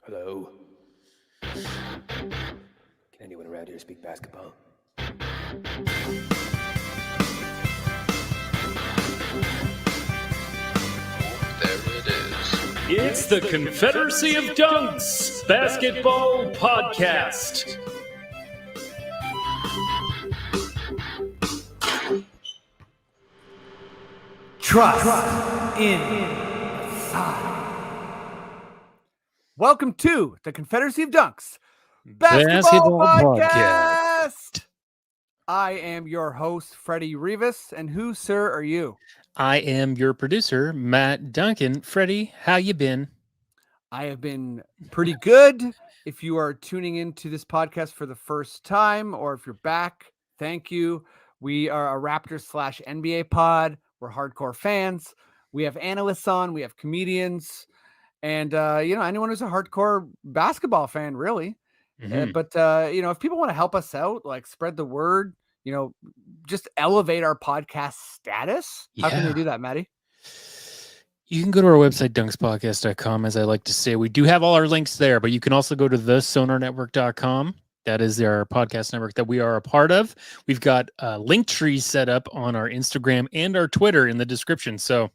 Hello? Can anyone around here speak basketball? There it is. It's the Confederacy of Dunks Basketball Podcast. Trust in side. Welcome to the Confederacy of Dunks Basketball Podcast. I am your host, Freddie Rivas, and who, sir, are you? I am your producer, Matt Duncan. Freddie, how you been? I have been pretty good. If you are tuning into this podcast for the first time, or if you're back, thank you. We are a Raptors / NBA pod. We're hardcore fans. We have analysts on. We have comedians. And, anyone who's a hardcore basketball fan, really. But if people want to help us out, like spread the word, just elevate our podcast status. How can they do that, Maddie? You can go to our website, dunkspodcast.com, as I like to say. We do have all our links there, but you can also go to thesonarnetwork.com. That is our podcast network that we are a part of. We've got link trees set up on our Instagram and our Twitter in the description. So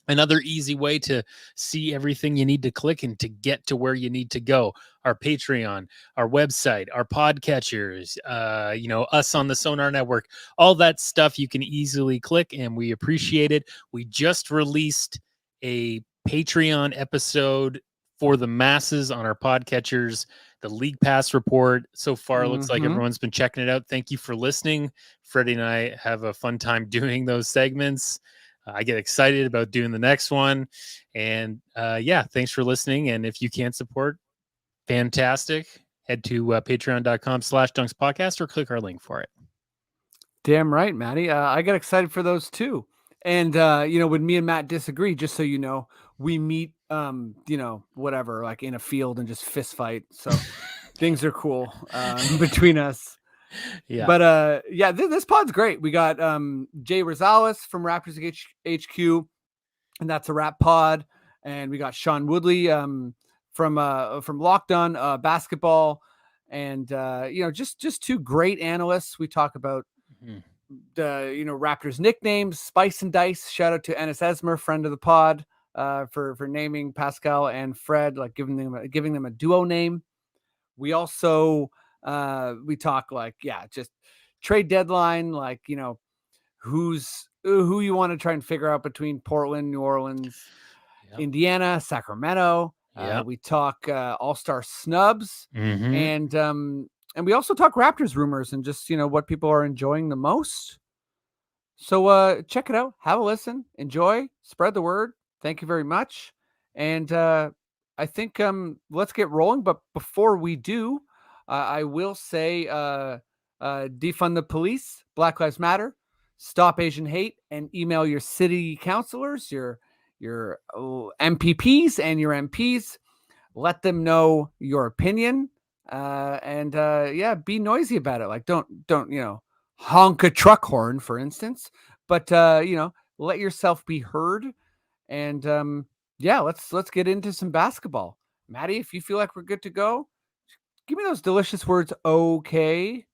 another easy way to see everything you need to click and to get to where you need to go. Our Patreon, our website, our podcatchers, us on the Sonar Network, all that stuff you can easily click, and we appreciate it. We just released a Patreon episode for the masses on our podcatchers, the League Pass report. So far, it looks like everyone's been checking it out. Thank you for listening. Freddie and I have a fun time doing those segments. I get excited about doing the next one. And thanks for listening. And if you can't support, fantastic. Head to patreon.com/dunkspodcast or click our link for it. Damn right, Maddie. I got excited for those too. And, when me and Matt disagree, just so you know, we meet, whatever, like in a field and just fist fight. So things are cool between us. Yeah. But this pod's great. We got Jay Rosales from Raptors HQ, and that's a rap pod. And we got Sean Woodley from Locked On Basketball, and just two great analysts. We talk about the Raptors nicknames, Spice and Dice. Shout out to Ennis Esmer, friend of the pod, for naming Pascal and Fred, like giving them a duo name. We also we talk just trade deadline, who you want to try and figure out between Portland, New Orleans, Indiana, Sacramento. We talk all-star snubs, and we also talk Raptors rumors and just, what people are enjoying the most. So check it out. Have a listen. Enjoy. Spread the word. Thank you very much. And I think let's get rolling. But before we do, I will say defund the police, Black Lives Matter, stop Asian hate, and email your city councilors, your MPPs and your MPs. Let them know your opinion. Be noisy about it. Like don't honk a truck horn, for instance, but let yourself be heard. And let's get into some basketball. Maddie, if you feel like we're good to go, give me those delicious words. Okay.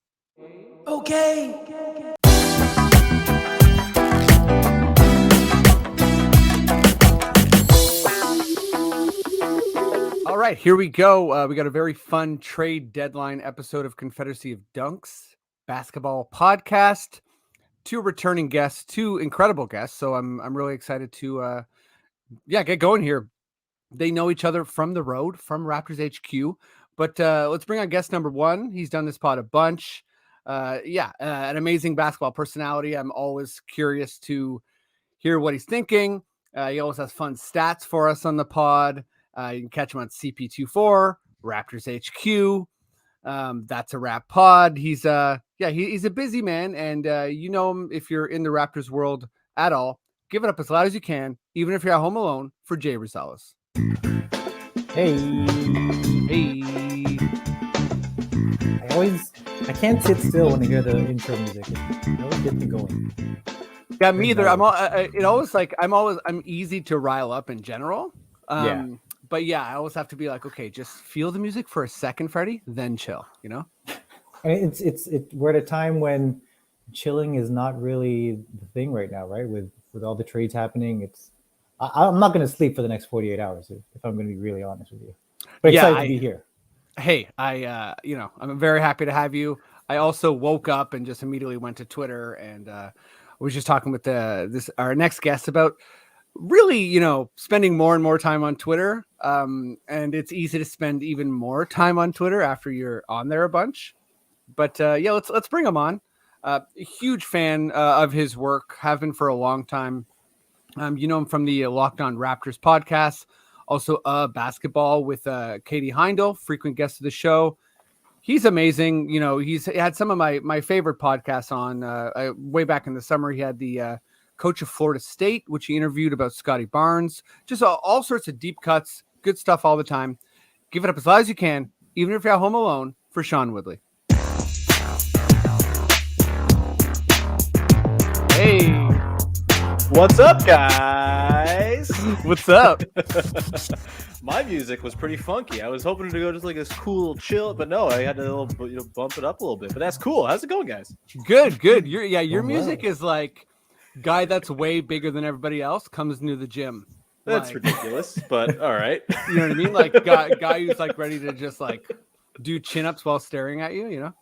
All right, here we go. We got a very fun trade deadline episode of Confederacy of Dunks Basketball Podcast. Two returning guests, two incredible guests. So I'm really excited to get going here. They know each other from the road, from Raptors HQ. But let's bring on guest number one. He's done this pod a bunch. An amazing basketball personality. I'm always curious to hear what he's thinking. He always has fun stats for us on the pod. You can catch him on CP24, Raptors HQ. That's a rap pod. He's he's a busy man, and you know him if you're in the Raptors world at all. Give it up as loud as you can, even if you're at home alone, for Jay Rosales. Hey. I can't sit still when I hear the intro music. It always gets me going. Yeah, me either. I'm easy to rile up in general. but yeah, I always have to be like, okay, just feel the music for a second, Freddie, then chill. You know? I mean, we're at a time when chilling is not really the thing right now, right? With all the trades happening, I'm not going to sleep for the next 48 hours if I'm going to be really honest with you. But excited to be here. Hey, I'm very happy to have you. I also woke up and just immediately went to Twitter and was just talking with our next guest about really, spending more and more time on Twitter. And it's easy to spend even more time on Twitter after you're on there a bunch. But let's bring him on. A huge fan of his work, have been for a long time. You know him from the Locked On Raptors podcast, also basketball with Katie Heindel, frequent guest of the show. He's amazing. He's had some of my favorite podcasts on way back in the summer. He had the coach of Florida State, which he interviewed about Scotty Barnes. Just all sorts of deep cuts, good stuff all the time. Give it up as loud as you can, even if you're at home alone, for Sean Woodley. Hey. What's up, guys? What's up? My music was pretty funky. I was hoping to go just like this cool chill, but no, I had to bump it up a little bit. But that's cool. How's it going, guys? Good. Your music is like guy that's way bigger than everybody else comes into the gym. That's ridiculous, but all right. You know what I mean? Like guy who's like ready to just like do chin-ups while staring at you,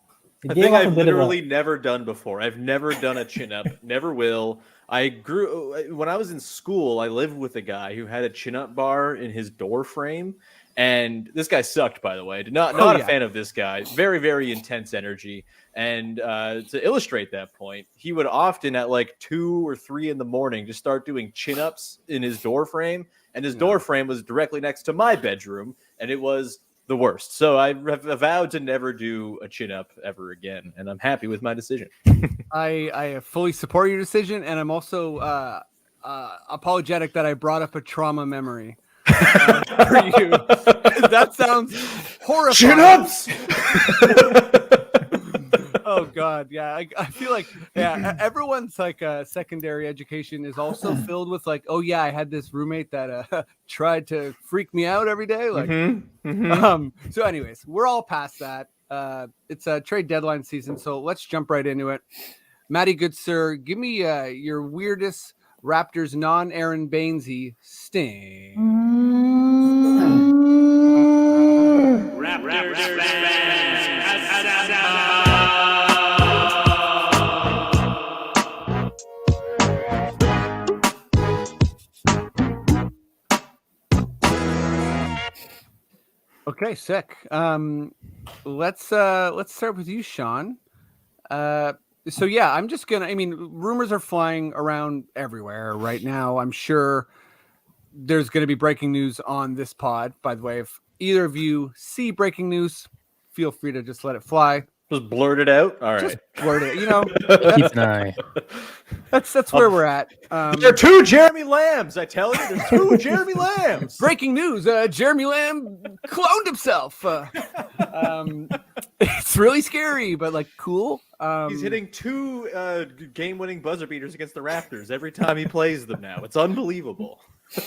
A thing I've literally never done before. I've never done a chin-up, never will. When I was in school, I lived with a guy who had a chin-up bar in his door frame, and this guy sucked, by the way. Not a fan of this guy. Very, very intense energy. And to illustrate that point, he would often at like 2 or 3 in the morning just start doing chin-ups in his door frame, and his door frame was directly next to my bedroom, and it was the worst. So I have vowed to never do a chin-up ever again, and I'm happy with my decision. I fully support your decision, and I'm also apologetic that I brought up a trauma memory for you. That sounds horrifying. Chin-ups! Oh God, yeah. I feel like everyone's like secondary education is also filled with like, oh yeah, I had this roommate that tried to freak me out every day. Like, so anyways, we're all past that. It's a trade deadline season, so let's jump right into it. Matty, good sir, give me your weirdest Raptors non-Aaron Bainesy sting. Raptors Okay, sick. Let's start with you, Sean. So yeah, I'm just gonna. I mean, rumors are flying around everywhere right now. I'm sure there's going to be breaking news on this pod. By the way, if either of you see breaking news, feel free to just let it fly. Just blurt it out. All right, just blurt it. You know, Keep an eye. That's where we're at. There are 2 Jeremy Lambs. I tell you, there's 2 Jeremy Lambs. Breaking news: Jeremy Lamb cloned himself. It's really scary, but like cool. He's hitting 2 game-winning buzzer beaters against the Raptors every time he plays them. Now it's unbelievable.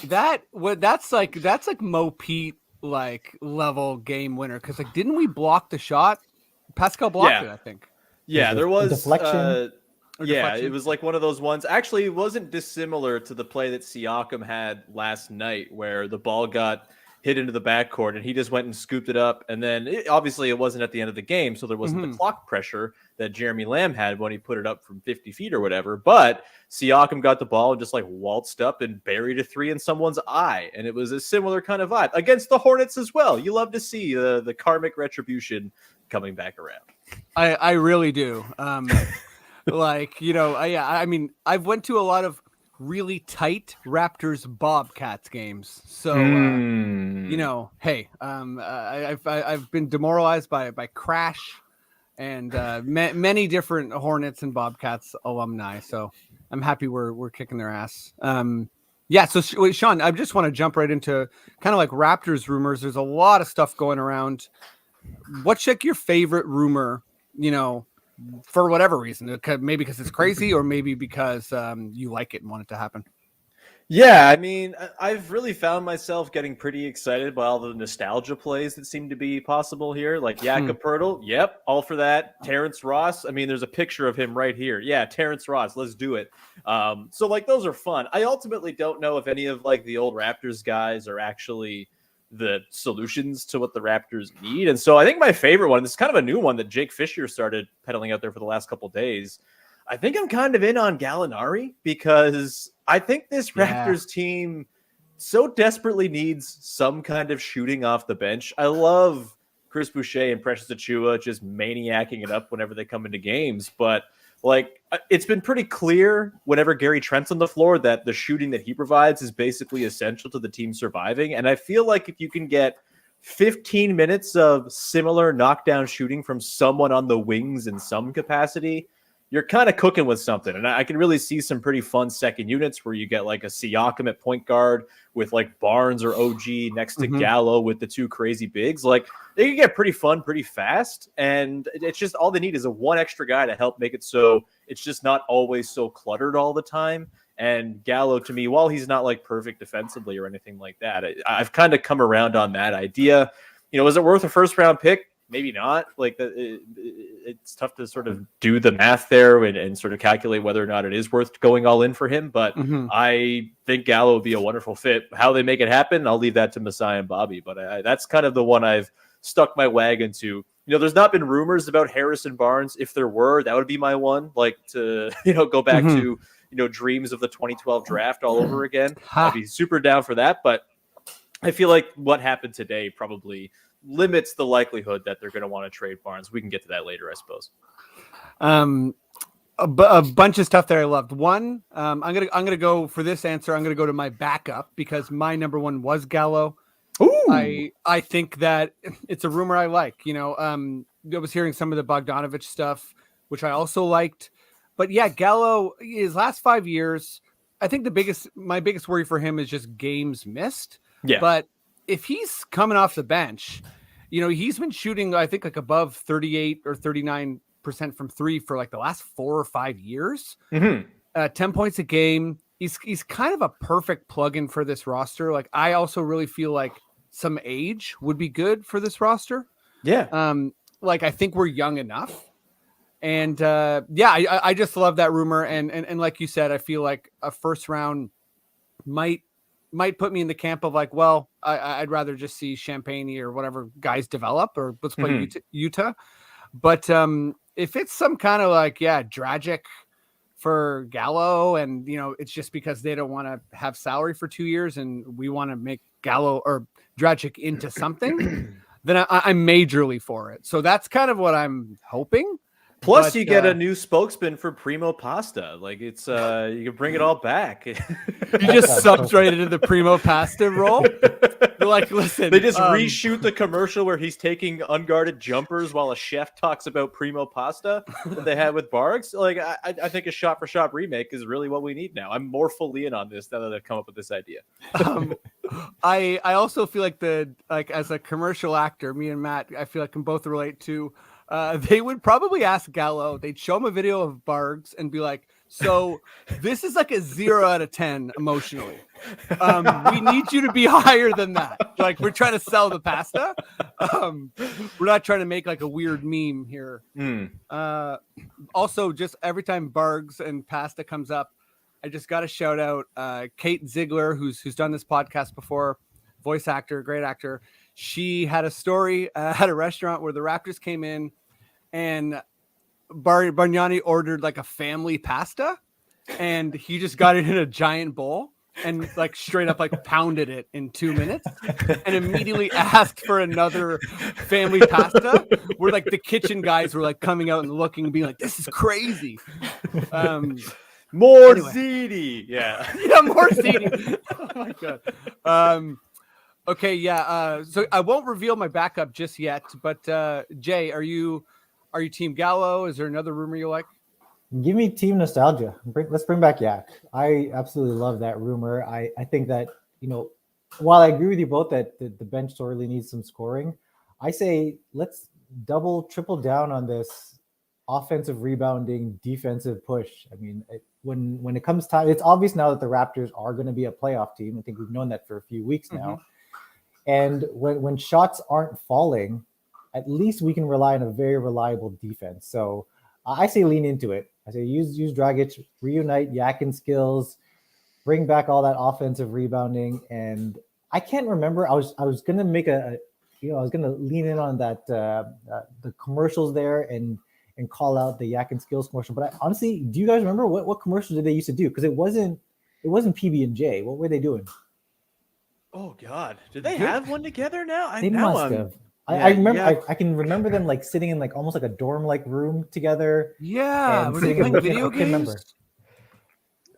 That's like Mo Pete like level game winner, because like didn't we block the shot? Pascal blocked it, I think. Yeah, there was deflection. Deflection. It was like one of those ones. Actually, it wasn't dissimilar to the play that Siakam had last night, where the ball got hit into the backcourt and he just went and scooped it up. And then obviously it wasn't at the end of the game, so there wasn't the clock pressure that Jeremy Lamb had when he put it up from 50 feet or whatever. But Siakam got the ball and just like waltzed up and buried a 3 in someone's eye. And it was a similar kind of vibe against the Hornets as well. You love to see the karmic retribution coming back around. I really do. Like, you know, I mean, I've went to a lot of really tight Raptors Bobcats games. So, you know, hey, I've been demoralized by Crash and many different Hornets and Bobcats alumni. So I'm happy we're kicking their ass. Yeah. So wait, Sean, I just want to jump right into kind of like Raptors rumors. There's a lot of stuff going around. What's like your favorite rumor, you know, for whatever reason? Maybe because it's crazy, or maybe because you like it and want it to happen. Yeah, I mean, I've really found myself getting pretty excited by all the nostalgia plays that seem to be possible here. Like Jakob Poeltl, yep, all for that. Terrence Ross, I mean, there's a picture of him right here. Yeah, Terrence Ross, let's do it. So like those are fun. I ultimately don't know if any of like the old Raptors guys are actually the solutions to what the Raptors need. And so I think my favorite one, this is kind of a new one that Jake Fisher started peddling out there for the last couple of days. I think I'm kind of in on Gallinari because I think this Raptors team so desperately needs some kind of shooting off the bench. I love Chris Boucher and Precious Achiuwa just maniacking it up whenever they come into games, but like it's been pretty clear whenever Gary Trent's on the floor that the shooting that he provides is basically essential to the team surviving. And I feel like if you can get 15 minutes of similar knockdown shooting from someone on the wings in some capacity, you're kind of cooking with something. And I can really see some pretty fun second units where you get like a Siakam at point guard with like Barnes or OG next to Gallo with the two crazy bigs. Like they can get pretty fun pretty fast. And it's just all they need is a one extra guy to help make it so it's just not always so cluttered all the time. And Gallo, to me, while he's not like perfect defensively or anything like that, I've kind of come around on that idea. You know, is it worth a first round pick? Maybe not. Like it's tough to sort of do the math there and sort of calculate whether or not it is worth going all in for him. But I think Gallo would be a wonderful fit. How they make it happen, I'll leave that to Masai and Bobby. But that's kind of the one I've stuck my wagon to. You know, there's not been rumors about Harrison Barnes. If there were, that would be my one. Like to, you know, go back to, you know, dreams of the 2012 draft all over again. I'd be super down for that. But I feel like what happened today probably limits the likelihood that they're going to want to trade Barnes. We can get to that later, I suppose. A bunch of stuff there I loved. One, I'm gonna go for this answer. I'm gonna go to my backup because my number one was Gallo. Ooh. I think that it's a rumor I like. You know, I was hearing some of the Bogdanovich stuff, which I also liked. But yeah, Gallo, his last 5 years, I think my biggest worry for him is just games missed. Yeah. But if he's coming off the bench, you know, he's been shooting, I think, like above 38 or 39% from three for like the last 4 or 5 years. 10 points a game. He's kind of a perfect plug-in for this roster. Like, I also really feel like some age would be good for this roster. Yeah. Like, I think we're young enough. And I just love that rumor. And like you said, I feel like a first round might put me in the camp of like, well, I'd rather just see Champagne or whatever guys develop, or let's play Utah. But if it's some kind of like, Dragic for Gallo, and you know, it's just because they don't want to have salary for 2 years and we want to make Gallo or Dragic into something, then I'm majorly for it. So that's kind of what I'm hoping. Plus, you get a new spokesman for Primo Pasta. Like it's, you can bring it all back. He just subs right into the Primo Pasta role. They're like, listen, they just reshoot the commercial where he's taking unguarded jumpers while a chef talks about Primo Pasta that they had with Bargs. Like, I think a shot for shot remake is really what we need now. I'm more fully in on this now that I've come up with this idea. I also feel like as a commercial actor, me and Matt, I feel like can both relate to. They would probably ask Gallo, they'd show him a video of Bargs and be like, so this is like a 0 out of 10 emotionally. We need you to be higher than that. Like, we're trying to sell the pasta. We're not trying to make like a weird meme here. Also, just every time Bargs and pasta comes up, I just got to shout out Kate Ziegler, who's done this podcast before, voice actor, great actor. She had a story at a restaurant where the Raptors came in and Bargnani ordered like a family pasta, and he just got it in a giant bowl and like straight up like pounded it in 2 minutes and immediately asked for another family pasta, where like the kitchen guys were like coming out and looking and being like, this is crazy. More ziti. Yeah. More ziti. Oh my God. Okay, so I won't reveal my backup just yet, but Jay, are you Team Gallo? Is there another rumor you like? Give me team nostalgia. Let's bring back Yak. I absolutely love that rumor. I think that, you know, while I agree with you both that the bench sorely needs some scoring, I say let's triple down on this offensive rebounding, defensive push. I mean, when it comes time, it's obvious now that the Raptors are going to be a playoff team. I think we've known that for a few weeks now. And when shots aren't falling, at least we can rely on a very reliable defense. So I say lean into it. I say use Dragic, reunite Yakin skills, bring back all that offensive rebounding. And I can't remember. I was gonna make I was gonna lean in on that the commercials there and call out the Yakin skills commercial. But honestly, do you guys remember what commercials did they used to do? Because it wasn't PB&J. What were they doing? Oh God, did they have one together now? They must have. I remember. I can remember them like sitting in like almost like a dorm like room together. Yeah, were they playing video games?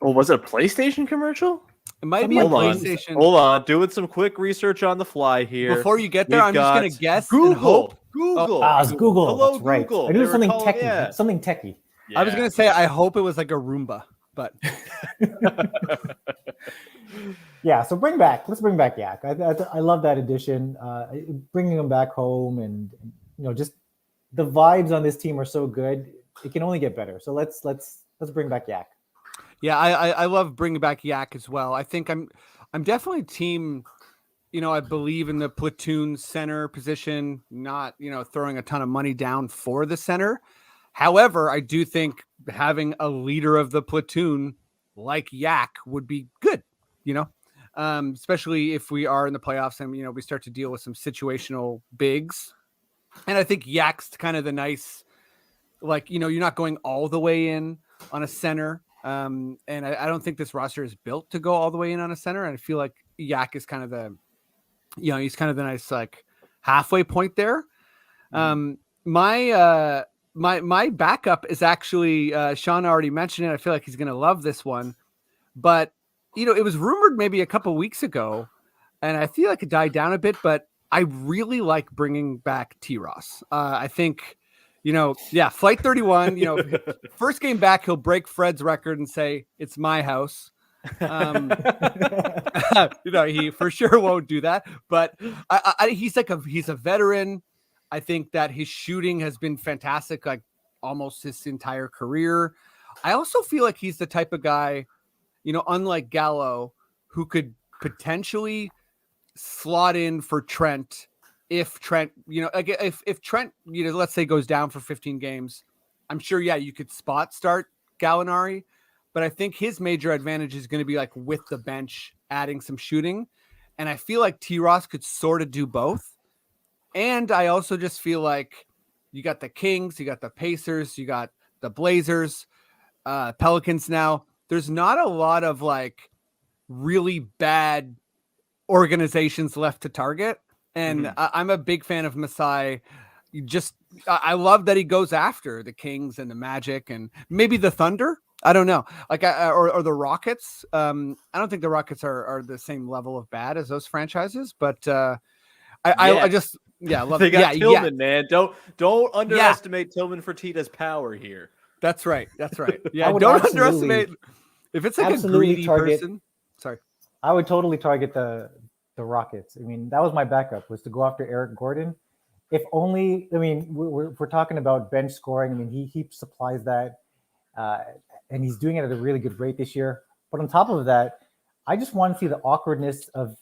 Oh, was it a PlayStation commercial? It might be a PlayStation. Hold on, doing some quick research on the fly here. Before you get there, I'm just gonna guess. Google. It's Google. Hello, that's right. Google. I knew something techie. Something techie. Yeah. I was gonna say I hope it was like a Roomba, but yeah. So let's bring back Yak. I love that addition. Bringing him back home, and just the vibes on this team are so good. It can only get better. So let's bring back Yak. Yeah, I love bringing back Yak as well. I think I'm definitely team. I believe in the platoon center position, not throwing a ton of money down for the center. However, I do think having a leader of the platoon like Yak would be good. Especially if we are in the playoffs and we start to deal with some situational bigs. And I think Yak's kind of the nice, you're not going all the way in on a center. And I don't think this roster is built to go all the way in on a center. And I feel like Yak is kind of the, he's kind of the nice halfway point there. My backup is actually Sean already mentioned it. I feel like he's going to love this one, but it was rumored maybe a couple weeks ago, and I feel like it died down a bit. But I really like bringing back T-Ross. I think. Flight 31, first game back, he'll break Fred's record and say, it's my house. He for sure won't do that, but he's a veteran. I think that his shooting has been fantastic, like almost his entire career. I also feel like he's the type of guy, unlike Gallo, who could potentially slot in for Trent. If Trent, if Trent, let's say goes down for 15 games, I'm sure, you could spot start Gallinari, but I think his major advantage is going to be with the bench, adding some shooting. And I feel like T-Ross could sort of do both. And I also just feel like you got the Kings, you got the Pacers, you got the Blazers, Pelicans now. There's not a lot of really bad organizations left to target. And I'm a big fan of Masai. I love that he goes after the Kings and the Magic and maybe the Thunder. I don't know, or the Rockets. I don't think the Rockets are the same level of bad as those franchises, but I just love. They got Tillman, man. Don't underestimate Tillman Fertitta's power here. That's right. Yeah, don't underestimate if it's a greedy person. Sorry, I would totally target the Rockets. I mean, that was my backup, was to go after Eric Gordon. If only, we're talking about bench scoring. I mean, he supplies that, and he's doing it at a really good rate this year. But on top of that, I just want to see the awkwardness of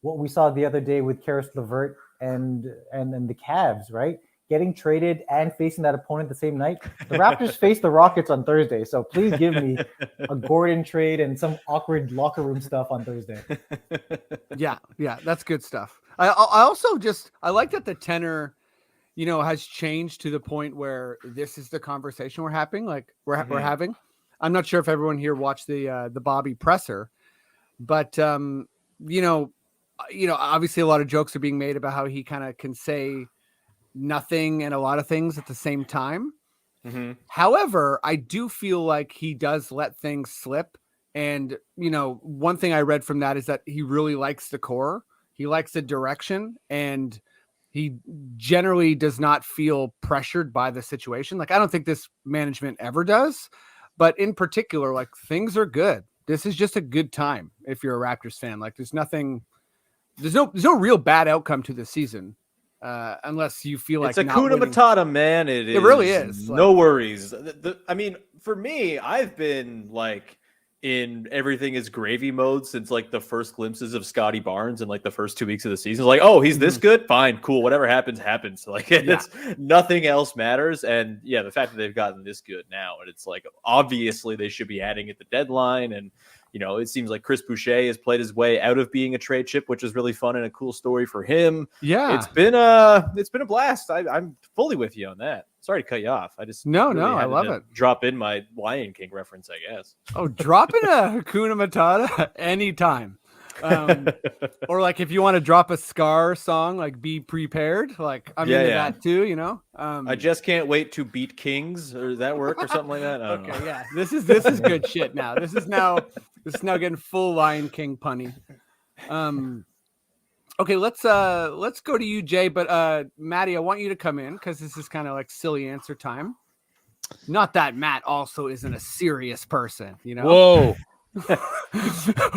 what we saw the other day with Karis LeVert and the Cavs, right? Getting traded and facing that opponent the same night. The Raptors face the Rockets on Thursday, so please give me a Gordon trade and some awkward locker room stuff on Thursday. Yeah, that's good stuff. I also I like that the tenor, has changed to the point where this is the conversation we're having. We're having. I'm not sure if everyone here watched the Bobby presser, but obviously a lot of jokes are being made about how he kind of can say nothing and a lot of things at the same time. However, I do feel like he does let things slip. And, one thing I read from that is that he really likes the core. He likes the direction, and he generally does not feel pressured by the situation. I don't think this management ever does, but in particular, things are good. This is just a good time. If you're a Raptors fan, there's no real bad outcome to the season. unless you feel like it's a not Kuna winning. Matata, man. It really is. No worries. I mean, for me, I've been like in everything is gravy mode since like the first glimpses of Scotty Barnes in like the first 2 weeks of the season. Like, oh, he's this good? Fine, cool. Whatever happens, happens. Like, it's nothing else matters. And yeah, the fact that they've gotten this good now, and it's like obviously they should be adding at the deadline. And you know, it seems like Chris Boucher has played his way out of being a trade chip, which is really fun and a cool story for him. Yeah, it's been a blast. I'm fully with you on that. Sorry to cut you off. I just I love it. Drop in my Lion King reference, I guess. Oh, drop in a Hakuna Matata anytime. Or like if you want to drop a Scar song, like Be Prepared. Like I'm into that too, you know. I just can't wait to beat kings, or does that work or something like that? I don't know. Yeah. This is good shit now. This is now getting full Lion King punny. Okay, let's go to you, Jay. But Maddie, I want you to come in because this is kind of like silly answer time. Not that Matt also isn't a serious person, you know. Whoa.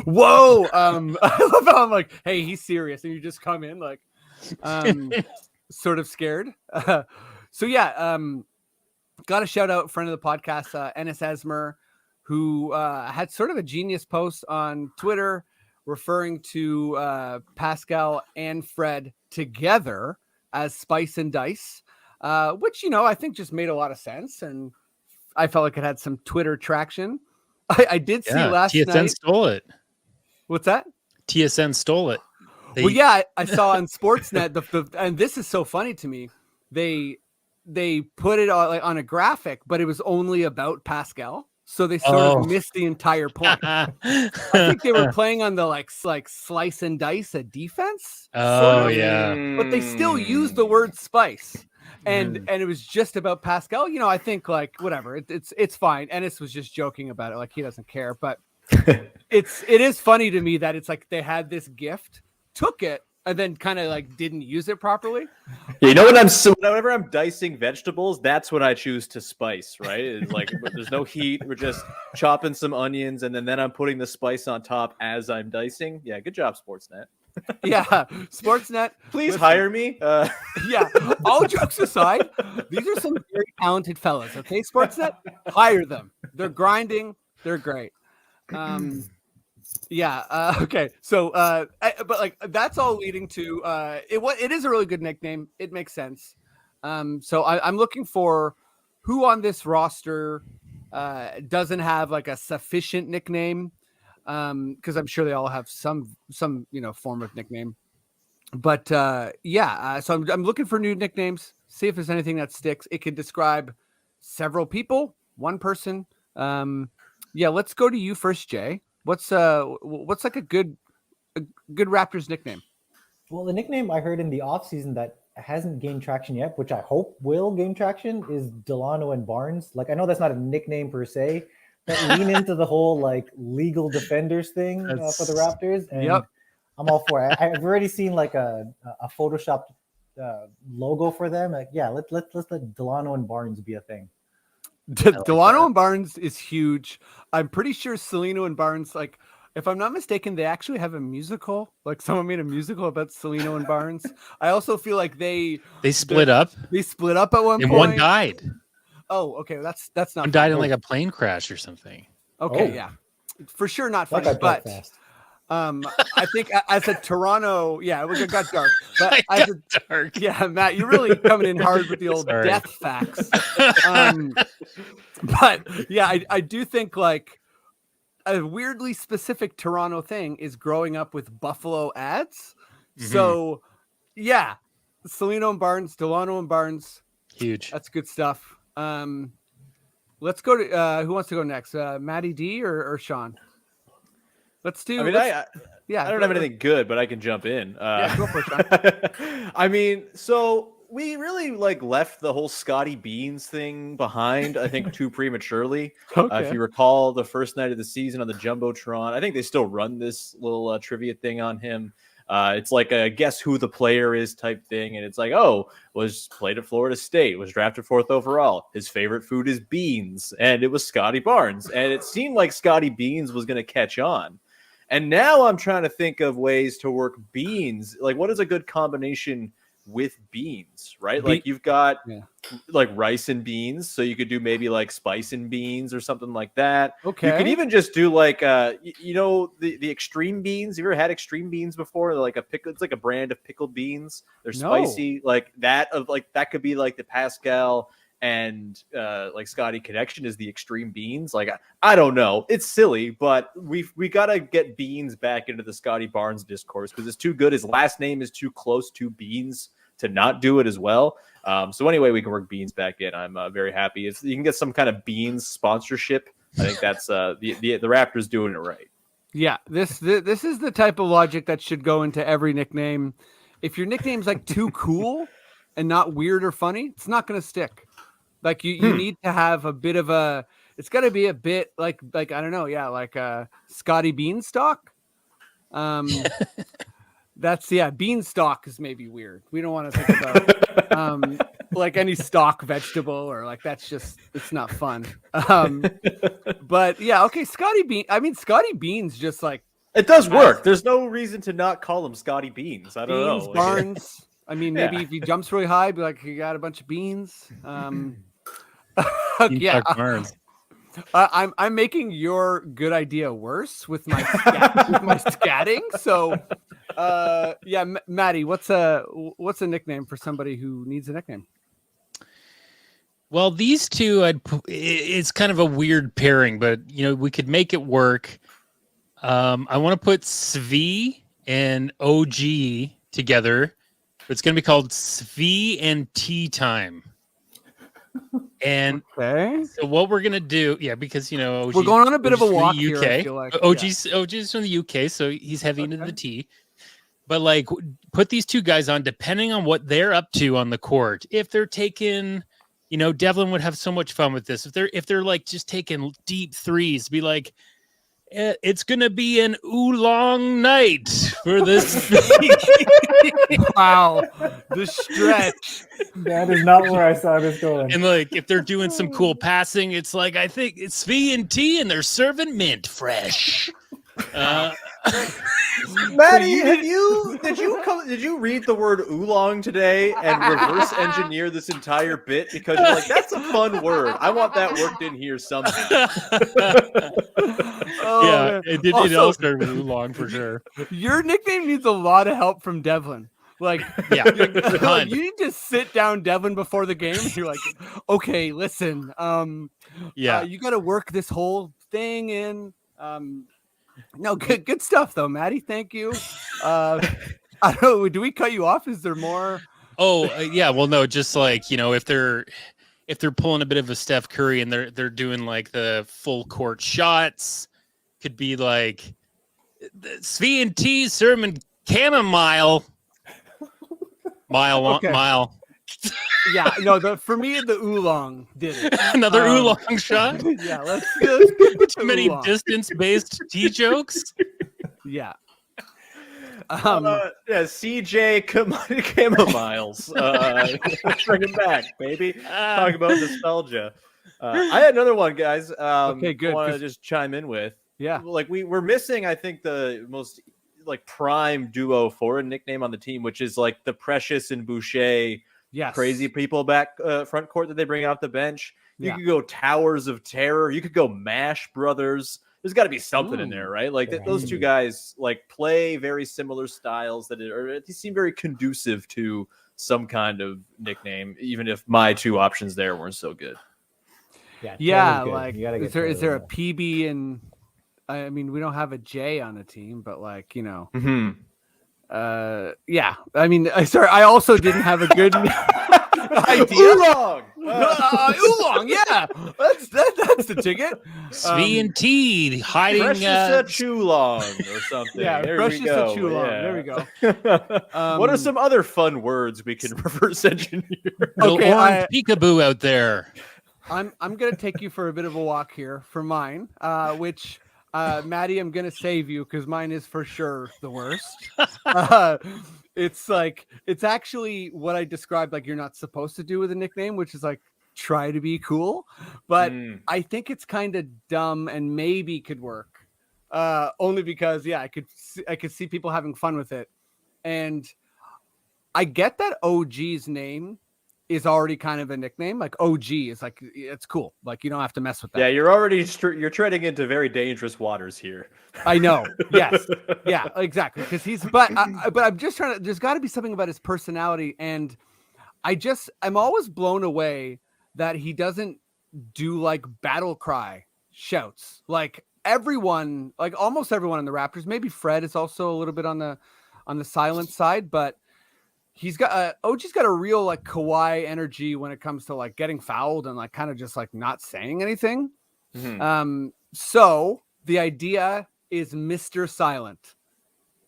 Whoa. I love how I'm like, hey, he's serious, and you just come in like sort of scared. So yeah, got a shout out friend of the podcast, Ennis Esmer, who had sort of a genius post on Twitter referring to Pascal and Fred together as Spice and Dice, which, you know, I think just made a lot of sense. And I felt like it had some Twitter traction. I did see last TSN night. Stole it. What's that? TSN stole it. Well, yeah, I saw on Sportsnet, and this is so funny to me. They put it on a graphic, but it was only about Pascal. So they sort of missed the entire point. I think they were playing on the like slice and dice a defense. Yeah. But they still used the word spice. And it was just about Pascal. You know, I think like whatever. It's fine. Ennis was just joking about it, like he doesn't care. But it is funny to me that it's like they had this gift, took it, and then kind of like didn't use it properly. Yeah, you know whenever I'm dicing vegetables, that's when I choose to spice, right? It's like there's no heat. We're just chopping some onions, and then I'm putting the spice on top as I'm dicing. Yeah, good job, Sportsnet. Yeah, Sportsnet. Please hire me. Yeah, all jokes aside, these are some very talented fellas. Okay, Sportsnet, hire them. They're grinding. They're great. Yeah. Okay. So, but like that's all leading to it is a really good nickname. It makes sense. So I'm looking for who on this roster doesn't have like a sufficient nickname. Because I'm sure they all have some form of nickname. But yeah. So I'm looking for new nicknames. See if there's anything that sticks. It can describe several people, one person. Yeah. Let's go to you first, Jay. What's like a good Raptors nickname? Well, the nickname I heard in the offseason that hasn't gained traction yet, which I hope will gain traction, is Delano and Barnes. Like, I know that's not a nickname per se, but lean into the whole like legal defenders thing for the Raptors. And I'm all for it. I've already seen like a Photoshopped logo for them. Like, yeah, let's let Delano and Barnes be a thing. Delano and Barnes is huge. I'm pretty sure Celino and Barnes, like, if I'm not mistaken, they actually have a musical. Like, someone made a musical about Celino and Barnes. I also feel like they split up. They split up at one and point. One died. Oh, okay. That's not. One died in like a plane crash or something. Okay, yeah, for sure not funny. But I think as a Toronto, yeah, it got dark. But dark. Yeah, Matt, you're really coming in hard with the old death facts. But yeah, I do think like a weirdly specific Toronto thing is growing up with Buffalo ads. Mm-hmm. So yeah, Celino and Barnes, Delano and Barnes, huge. That's good stuff. Let's go to who wants to go next? Matty D or Sean? Let's do. I mean, I don't have anything good, but I can jump in. Yeah, go for it, Sean. I mean, so we really like left the whole Scotty Beans thing behind, I think, too prematurely. Okay. If you recall the first night of the season on the Jumbotron, I think they still run this little trivia thing on him. It's like a guess who the player is type thing. And it's like, was played at Florida State, was drafted 4th overall. His favorite food is beans. And it was Scotty Barnes. And it seemed like Scotty Beans was going to catch on. And now I'm trying to think of ways to work beans. Like, what is a good combination with beans, right? Like you've got Yeah. like rice and beans, so you could do maybe like spice and beans or something like that. Okay. You could even just do like the extreme beans. You ever had extreme beans before? They're like a pickle. It's like a brand of pickled beans. They're spicy, like that. That could be like the Pascal and like Scotty connection is the extreme beans. Like I don't know, it's silly, but we gotta get beans back into the Scotty Barnes discourse because it's too good. His last name is too close to beans to not do it as well. So anyway, we can work beans back in. I'm very happy. You can get some kind of beans sponsorship. I think that's the Raptors doing it right. Yeah, this is the type of logic that should go into every nickname. If your nickname's like too cool and not weird or funny, it's not going to stick. Like you need to have a bit of a. It's got to be a bit like I don't know, yeah, like Scotty Beanstalk. That's beanstalk is maybe weird. We don't want to think about like any stock vegetable or like that's just it's not fun. But yeah, okay, Scotty Beans just like it does work. There's no reason to not call him Scotty Beans. I don't know. Barnes. I mean, maybe if he jumps really high, be like he got a bunch of beans. Yeah. I'm making your good idea worse with my scatting. So, Maddie, what's a nickname for somebody who needs a nickname? Well, these two, it's kind of a weird pairing, but we could make it work. I want to put Svi and OG together. It's going to be called Svi and Tea Time. And so what we're gonna do, because OG's, we're going on a bit of a walk UK. here. I feel like. OG's from the UK, so he's heavy into the tea. But like, put these two guys on, depending on what they're up to on the court. If they're taking, Devlin would have so much fun with this. If they're like just taking deep threes, be like, it's gonna be an oolong night for this. Wow, the stretch. That is not where I saw this going. And like, if they're doing some cool passing, it's like I think it's V and T, and they're serving mint fresh. Maddie, did you read the word oolong today and reverse engineer this entire bit because you're like, that's a fun word. I want that worked in here somehow. It did. It all started with oolong for sure. Your nickname needs a lot of help from Devlin. Like, you need to sit down Devlin before the game. You're like, okay, listen, you got to work this whole thing in. No, good stuff though, Maddie. Thank you. I don't know. Do we cut you off? Is there more? Well, no, just like, if they're pulling a bit of a Steph Curry and they're doing like the full court shots, could be like Svi and T sermon chamomile. Mile. Yeah, no. For me, the oolong did it. Another oolong shot. Yeah, let's get too many distance-based tea jokes. Yeah. CJ Camomiles. Bring him back, baby. Talk about nostalgia. I had another one, guys. Okay, good. I want to just chime in with. Yeah. Like we're missing, I think, the most like prime duo for a nickname on the team, which is like the Precious and Boucher. Yes. Crazy people back front court that they bring off the bench. You could go Towers of Terror. You could go Mash Brothers. There's got to be something in there, right? Like those two guys like play very similar styles they seem very conducive to some kind of nickname, even if my two options there weren't so good. Yeah, like is there a PB and I mean we don't have a J on the team, but like I mean, sorry, I also didn't have a good idea. Oolong, oolong, yeah, that's the ticket. Svi and T hiding. Precious Chulong or something. Yeah, Precious Chulong. There we go. What are some other fun words we can reverse engineer? Okay, orange peekaboo out there. I'm gonna take you for a bit of a walk here for mine, which. Maddie, I'm gonna save you because mine is for sure the worst. It's actually what I described, like you're not supposed to do with a nickname, which is like try to be cool. But I think it's kind of dumb and maybe could work. Only because I could see people having fun with it. And I get that OG's name is already kind of a nickname. Like OG is like, it's cool. Like you don't have to mess with that. Yeah, you're already you're treading into very dangerous waters here. I know. Yes. Yeah, exactly. Because but I'm just trying to, there's got to be something about his personality. And I'm always blown away that he doesn't do like battle cry shouts. Like everyone, like almost everyone in the Raptors, maybe Fred is also a little bit on the silent side, but he's got OG's got a real like Kawhi energy when it comes to like getting fouled and like kind of just like not saying anything. Mm-hmm. So the idea is Mr. Silent.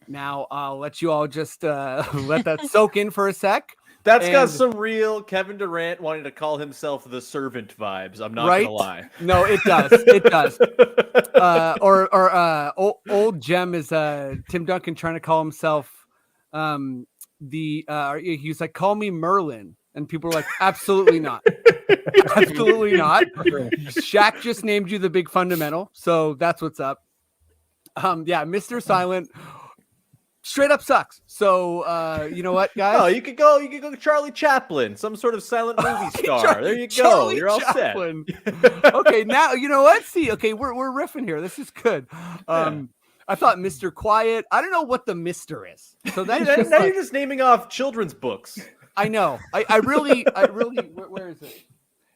Now I'll let you all just let that soak in for a sec. That's got some real Kevin Durant wanting to call himself the servant vibes. I'm not gonna lie. No, it does. It does. Old Gem is Tim Duncan trying to call himself he's like, call me Merlin, and people are like, absolutely not. Absolutely not. Shaq just named you the big fundamental, so that's what's up. Yeah, Mr. Silent straight up sucks. So you know what, guys? Oh, you could go Charlie Chaplin, some sort of silent movie star. There you go. Charlie You're all Chaplin. set. Okay, now you know what? See, okay, we're riffing here. This is good. I thought Mr. Quiet. I don't know what the Mr. is. So that's now you're just naming off children's books. I know. I really where is it?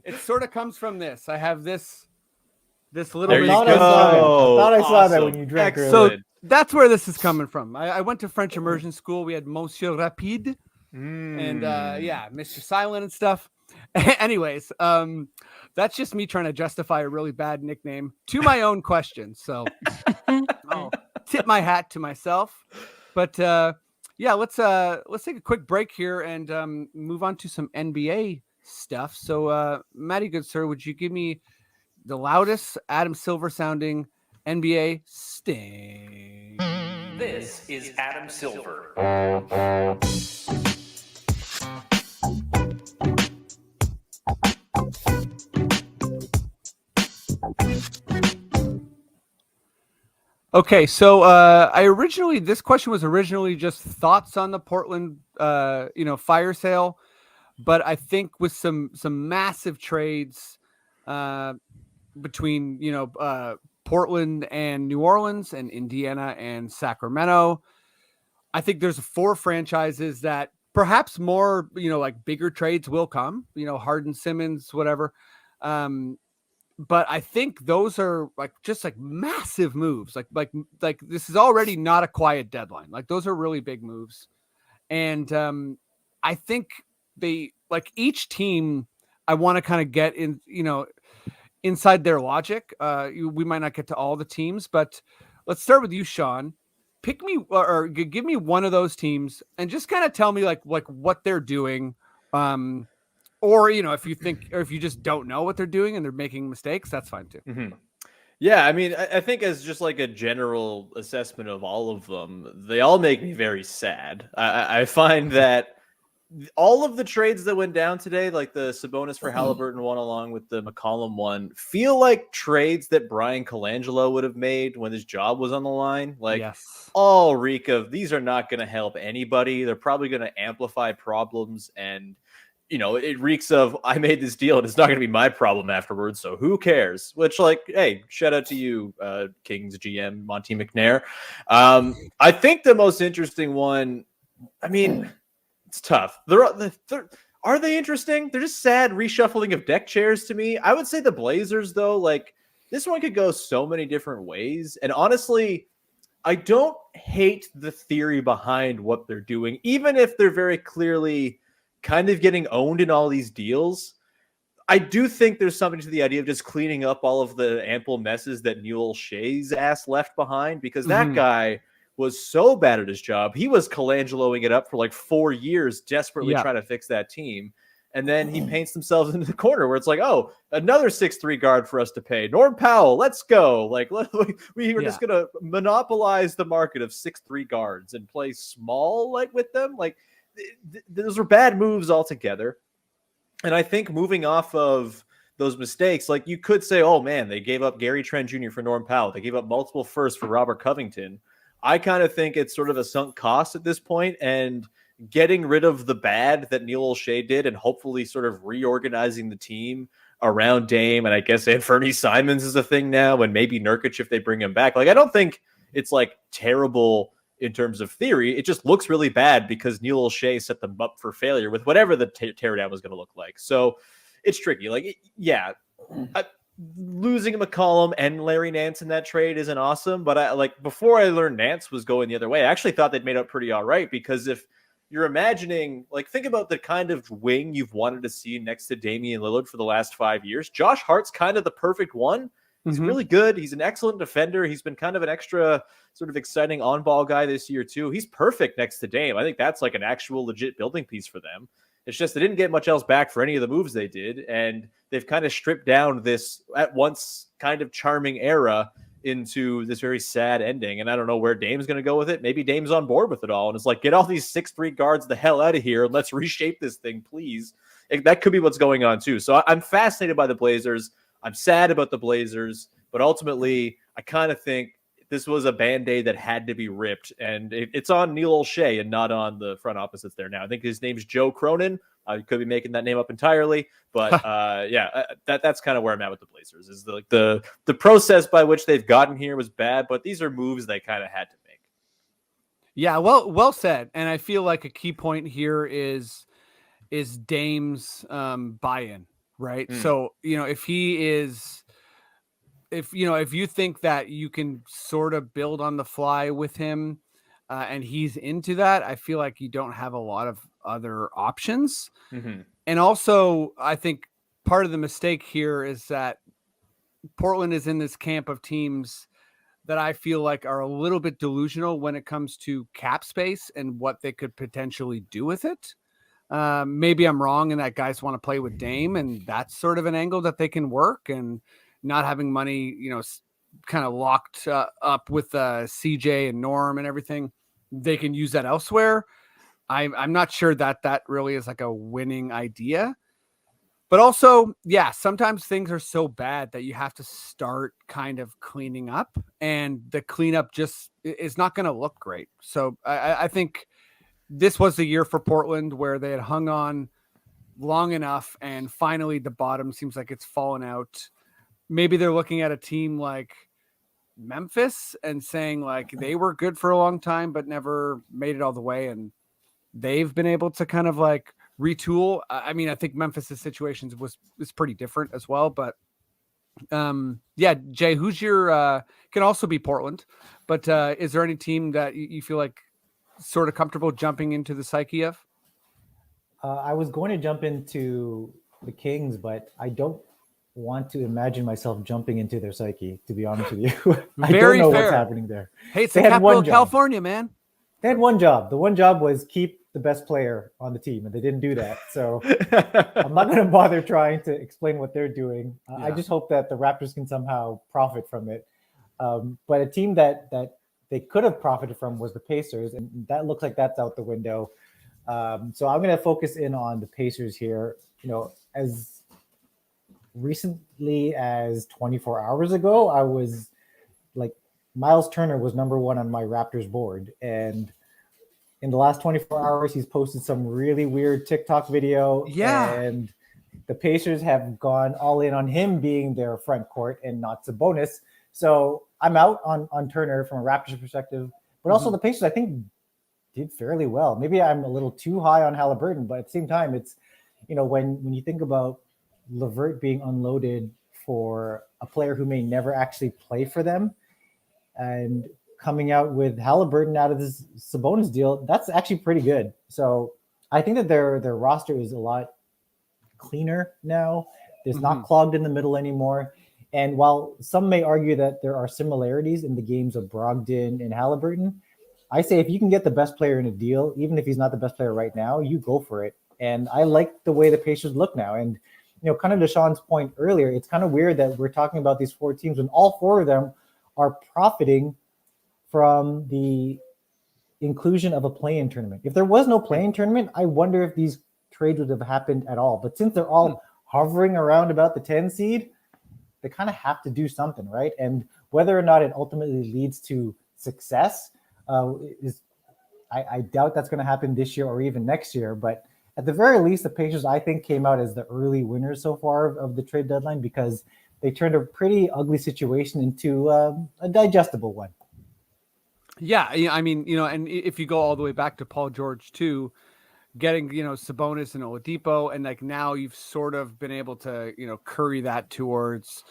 It sort of comes from this. I have this little There bit. you I thought I saw that Awesome. when you drank earlier. So that's where this is coming from. I went to French immersion school. We had Monsieur Rapide and Mr. Silent and stuff. Anyways, that's just me trying to justify a really bad nickname to my own question. So I'll tip my hat to myself. But let's take a quick break here and move on to some NBA stuff. So Matty, good sir, would you give me the loudest Adam Silver sounding NBA sting? This is Adam Silver. Okay, so this question was originally just thoughts on the Portland fire sale, but I think with some massive trades between Portland and New Orleans and Indiana and Sacramento, I think there's 4 franchises that perhaps more like bigger trades will come, Harden, Simmons, whatever. But I think those are just massive moves. Like this is already not a quiet deadline. Like those are really big moves. And I think they each team, I want to kind of get in, inside their logic. We might not get to all the teams, but let's start with you, Sean. Pick me or give me one of those teams and just kind of tell me like what they're doing. Or, if you think, or if you just don't know what they're doing and they're making mistakes, that's fine too. Mm-hmm. Yeah, I mean, I think as just like a general assessment of all of them, they all make me very sad. I find that all of the trades that went down today, like the Sabonis for Halliburton one along with the McCollum one, feel like trades that Brian Colangelo would have made when his job was on the line. Like, all reek of these are not going to help anybody. They're probably going to amplify problems, and it reeks of I made this deal and it's not going to be my problem afterwards, so who cares? Which, hey, shout out to you, Kings GM Monty McNair. I think the most interesting one, I mean, it's tough. Are they interesting? They're just sad reshuffling of deck chairs to me. I would say the Blazers, though, this one could go so many different ways. And honestly, I don't hate the theory behind what they're doing, even if they're very clearly kind of getting owned in all these deals. I do think there's something to the idea of just cleaning up all of the ample messes that Newell Shea's ass left behind, because that guy was so bad at his job. He was Colangeloing it up for 4 years, desperately trying to fix that team. And then he paints himself into the corner where it's oh, another 6'3" guard for us to pay. Norm Powell, let's go. We're just going to monopolize the market of 6'3" guards and play small with them. Those were bad moves altogether. And I think moving off of those mistakes, you could say, oh man, they gave up Gary Trent Jr. for Norm Powell. They gave up multiple firsts for Robert Covington. I kind of think it's sort of a sunk cost at this point. And getting rid of the bad that Neil O'Shea did and hopefully sort of reorganizing the team around Dame. And I guess Anthony Simons is a thing now, and maybe Nurkic if they bring him back. Like, I don't think it's like terrible in terms of theory. It just looks really bad because Neil O'Shea set them up for failure with whatever the teardown was going to look like. So it's tricky. Like, yeah, losing McCollum and Larry Nance in that trade isn't awesome. But before I learned Nance was going the other way, I actually thought they'd made up pretty all right, because if you're imagining, like, think about the kind of wing you've wanted to see next to Damian Lillard for the last 5 years. Josh Hart's kind of the perfect one. He's really good. He's an excellent defender. He's been kind of an extra sort of exciting on-ball guy this year too. He's perfect next to Dame. I think that's like an actual legit building piece for them. It's just they didn't get much else back for any of the moves they did, and they've kind of stripped down this at once kind of charming era into this very sad ending. And I don't know where Dame's going to go with it. Maybe Dame's on board with it all, and it's like, get all these 6'3" guards the hell out of here and let's reshape this thing, please. That could be what's going on too. So I'm fascinated by the Blazers. I'm sad about the Blazers, but ultimately, I kind of think this was a Band-Aid that had to be ripped, and it's on Neil O'Shea and not on the front office that's there now. I think his name's Joe Cronin. I could be making that name up entirely, but that's kind of where I'm at with the Blazers. Is the process by which they've gotten here was bad, but these are moves they kind of had to make. Yeah, well said. And I feel like a key point here is Dame's buy-in. Right. So, if you think that you can sort of build on the fly with him and he's into that, I feel like you don't have a lot of other options. And also, I think part of the mistake here is that Portland is in this camp of teams that I feel like are a little bit delusional when it comes to cap space and what they could potentially do with it. Maybe I'm wrong and that guys want to play with Dame, and that's sort of an angle that they can work, and not having money, kind of locked up with CJ and Norm and everything. They can use that elsewhere. I'm not sure that really is like a winning idea, but also, yeah, sometimes things are so bad that you have to start kind of cleaning up, and the cleanup just is not going to look great. So I think this was the year for Portland where they had hung on long enough, and finally the bottom seems like it's fallen out. Maybe they're looking at a team like Memphis and saying like they were good for a long time, but never made it all the way. And they've been able to kind of like retool. I mean, I think Memphis's situations is pretty different as well, but yeah, Jay, who's your, can also be Portland, but is there any team that you feel like sort of comfortable jumping into the psyche of? I was going to jump into the Kings, but I don't want to imagine myself jumping into their psyche, to be honest with you. I don't know what's happening there. Hey, it's the capital of California, man. They had one job. The one job was keep the best player on the team, and they didn't do that. So I'm not going to bother trying to explain what they're doing. I just hope that the Raptors can somehow profit from it. But a team that they could have profited from was the Pacers, and that looks like that's out the window. So I'm going to focus in on the Pacers here. As recently as 24 hours ago, I was like, Miles Turner was number one on my Raptors board. And in the last 24 hours, he's posted some really weird TikTok video. Yeah. And the Pacers have gone all in on him being their front court and not Sabonis. So I'm out on Turner from a Raptors perspective, but also the Pacers, I think, did fairly well. Maybe I'm a little too high on Halliburton, but at the same time, it's, when you think about LeVert being unloaded for a player who may never actually play for them, and coming out with Halliburton out of this Sabonis deal, that's actually pretty good. So I think that their roster is a lot cleaner now. It's not clogged in the middle anymore. And while some may argue that there are similarities in the games of Brogdon and Halliburton, I say if you can get the best player in a deal, even if he's not the best player right now, you go for it. And I like the way the Pacers look now. And, kind of to Sean's point earlier, it's kind of weird that we're talking about these four teams when all four of them are profiting from the inclusion of a play-in tournament. If there was no play-in tournament, I wonder if these trades would have happened at all. But since they're all hovering around about the 10 seed, they kind of have to do something, right? And whether or not it ultimately leads to success is I doubt that's going to happen this year or even next year. But at the very least, the Pacers, I think, came out as the early winners so far of the trade deadline because they turned a pretty ugly situation into a digestible one. Yeah, I mean, and if you go all the way back to Paul George too, getting Sabonis and Oladipo, and like now you've sort of been able to curry that towards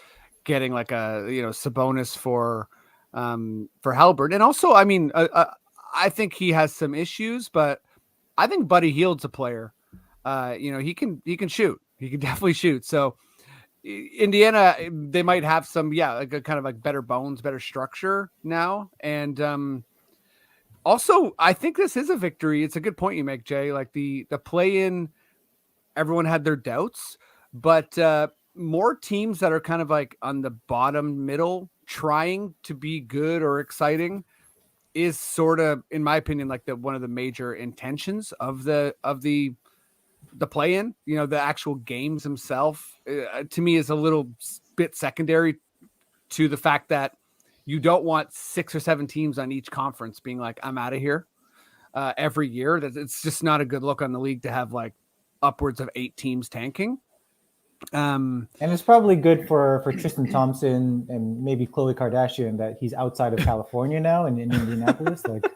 getting like a Sabonis for Halbert, and also I mean I think he has some issues, but I think Buddy Hield's a player. He can shoot. He can definitely shoot. So Indiana, they might have some, like a kind of like better bones, better structure now. And also, I think this is a victory. It's a good point you make, Jay. Like the play-in, everyone had their doubts, but more teams that are kind of like on the bottom middle trying to be good or exciting is sort of, in my opinion, like one of the major intentions of the play-in. The actual games themselves, to me, is a little bit secondary to the fact that you don't want 6 or 7 teams on each conference being like, I'm out of here every year. That it's just not a good look on the league to have like upwards of 8 teams tanking. And it's probably good for Tristan Thompson and maybe Khloe Kardashian that he's outside of California now and in Indianapolis. Like,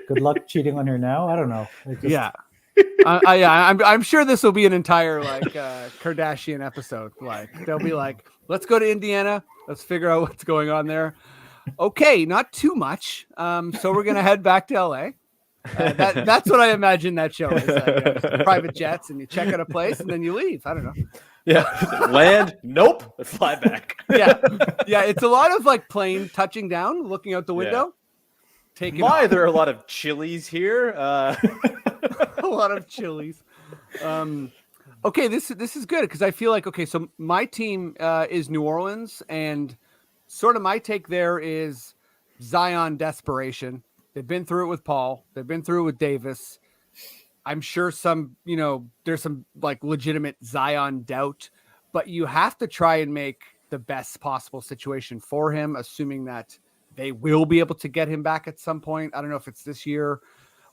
good luck cheating on her now. I don't know. I'm sure this will be an entire like Kardashian episode. Like they'll be like, let's go to Indiana. Let's figure out what's going on there. Okay, not too much. So we're gonna head back to LA. That's what I imagine that show is. Private jets, and you check out a place, and then you leave. I don't know. Yeah, land. Nope. Fly back. yeah. It's a lot of like plane touching down, looking out the window. Taking off. There are a lot of Chili's here. A lot of Chili's. Okay, this is good because I feel like so my team is New Orleans, and sort of my take there is Zion desperation. They've been through it with Paul. They've been through it with Davis. I'm sure some, there's some like legitimate Zion doubt, but you have to try and make the best possible situation for him, assuming that they will be able to get him back at some point. I don't know if it's this year,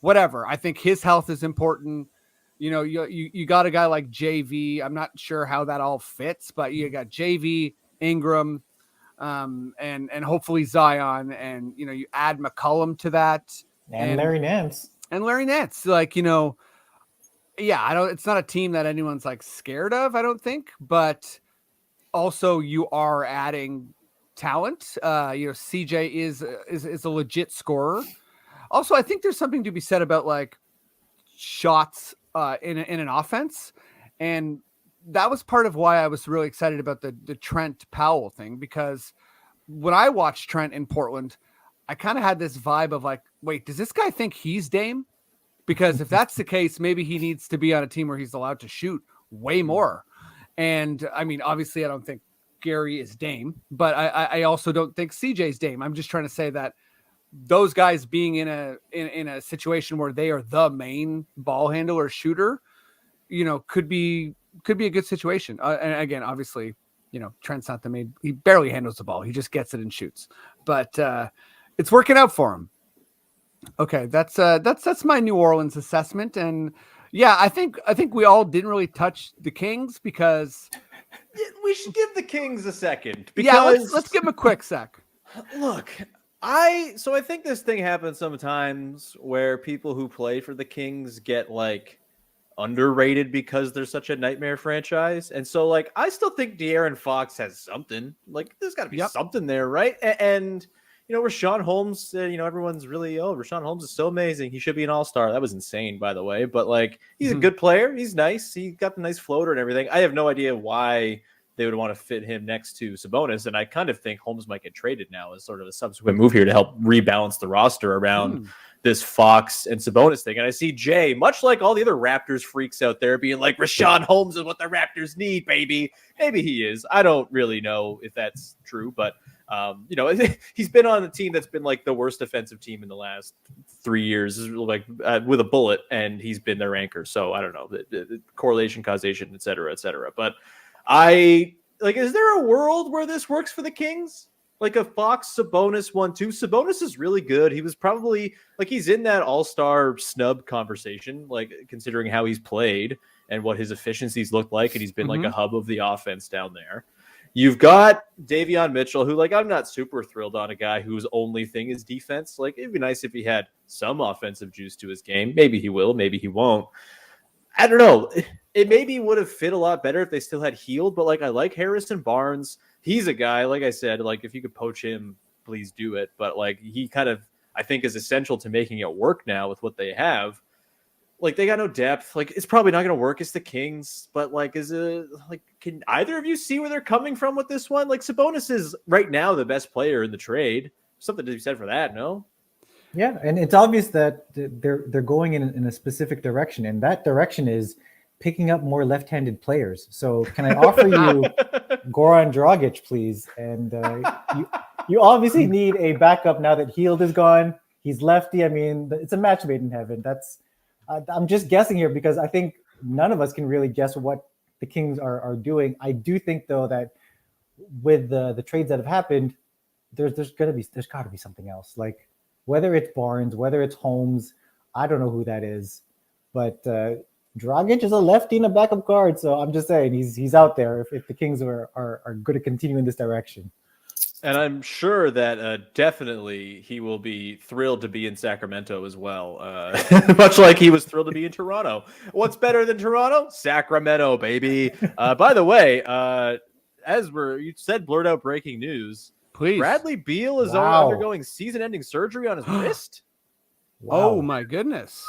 whatever. I think his health is important. You got a guy like JV. I'm not sure how that all fits, but you got JV, Ingram, and hopefully Zion, and you add McCollum to that, and Larry Nance. Like, it's not a team that anyone's like scared of, I don't think, but also you are adding talent. CJ is a legit scorer. Also, I think there's something to be said about like shots in an offense, and that was part of why I was really excited about the Trent Powell thing, because when I watched Trent in Portland, I kind of had this vibe of like, wait, does this guy think he's Dame? Because if that's the case, maybe he needs to be on a team where he's allowed to shoot way more. And I mean, obviously I don't think Gary is Dame, but I also don't think CJ's Dame. I'm just trying to say that those guys being in a situation where they are the main ball handler shooter, could be a good situation. And again, obviously, Trent's not the main. He barely handles the ball. He just gets it and shoots. But it's working out for him. Okay, that's my New Orleans assessment. And yeah, I think we all didn't really touch the Kings because we should give the Kings a second. Because let's give them a quick sec. Look, I think this thing happens sometimes where people who play for the Kings get like underrated because they're such a nightmare franchise. And so like I still think De'Aaron Fox has something. Like there's got to be something there, right? And Rashawn Holmes, everyone's really, Rashawn Holmes is so amazing. He should be an all-star. That was insane, by the way. But like he's a good player. He's nice. He got the nice floater and everything. I have no idea why they would want to fit him next to Sabonis. And I kind of think Holmes might get traded now as sort of a subsequent move here to help rebalance the roster around this Fox and Sabonis thing. And I see Jay, much like all the other Raptors freaks out there, being like, Rashawn Holmes is what the Raptors need, baby. Maybe he is. I don't really know if that's true, but he's been on a team that's been like the worst defensive team in the last 3 years, like with a bullet, and he's been their anchor. So I don't know, the correlation, causation, et cetera, et cetera. But is there a world where this works for the Kings? like a Fox Sabonis 1-2. Sabonis is really good. He was probably like he's in that all-star snub conversation, like considering how he's played and what his efficiencies look like, and he's been like a hub of the offense down there. You've got Davion Mitchell, who, like, I'm not super thrilled on a guy whose only thing is defense. Like, it'd be nice if he had some offensive juice to his game. Maybe he will, maybe he won't. I don't know. It maybe would have fit a lot better if they still had Healed, but, like, I like Harrison Barnes. He's a guy, like I said, like, if you could poach him, please do it. But, like, he kind of, I think, is essential to making it work now with what they have. Like, they got no depth. Like, it's probably not going to work. It's the Kings. But, like, can either of you see where they're coming from with this one? Like, Sabonis is right now the best player in the trade. Something to be said for that, no? Yeah, and it's obvious that they're going in a specific direction, and that direction is picking up more left-handed players. So can I offer you Goran Dragic, please? And you obviously need a backup now that Healed is gone. He's lefty. I mean, it's a match made in heaven. I'm just guessing here because I think none of us can really guess what the Kings are doing. I do think, though, that with the trades that have happened, there's got to be something else. Like, whether it's Barnes, whether it's Holmes, I don't know who that is, but Dragic is a lefty and a backup guard. So I'm just saying he's out there if the Kings are going to continue in this direction. And I'm sure that definitely he will be thrilled to be in Sacramento as well, much like he was thrilled to be in Toronto. What's better than Toronto? Sacramento, baby. By the way, you said blurt out breaking news. Please. Bradley Beal is undergoing season-ending surgery on his wrist. Wow. Oh my goodness.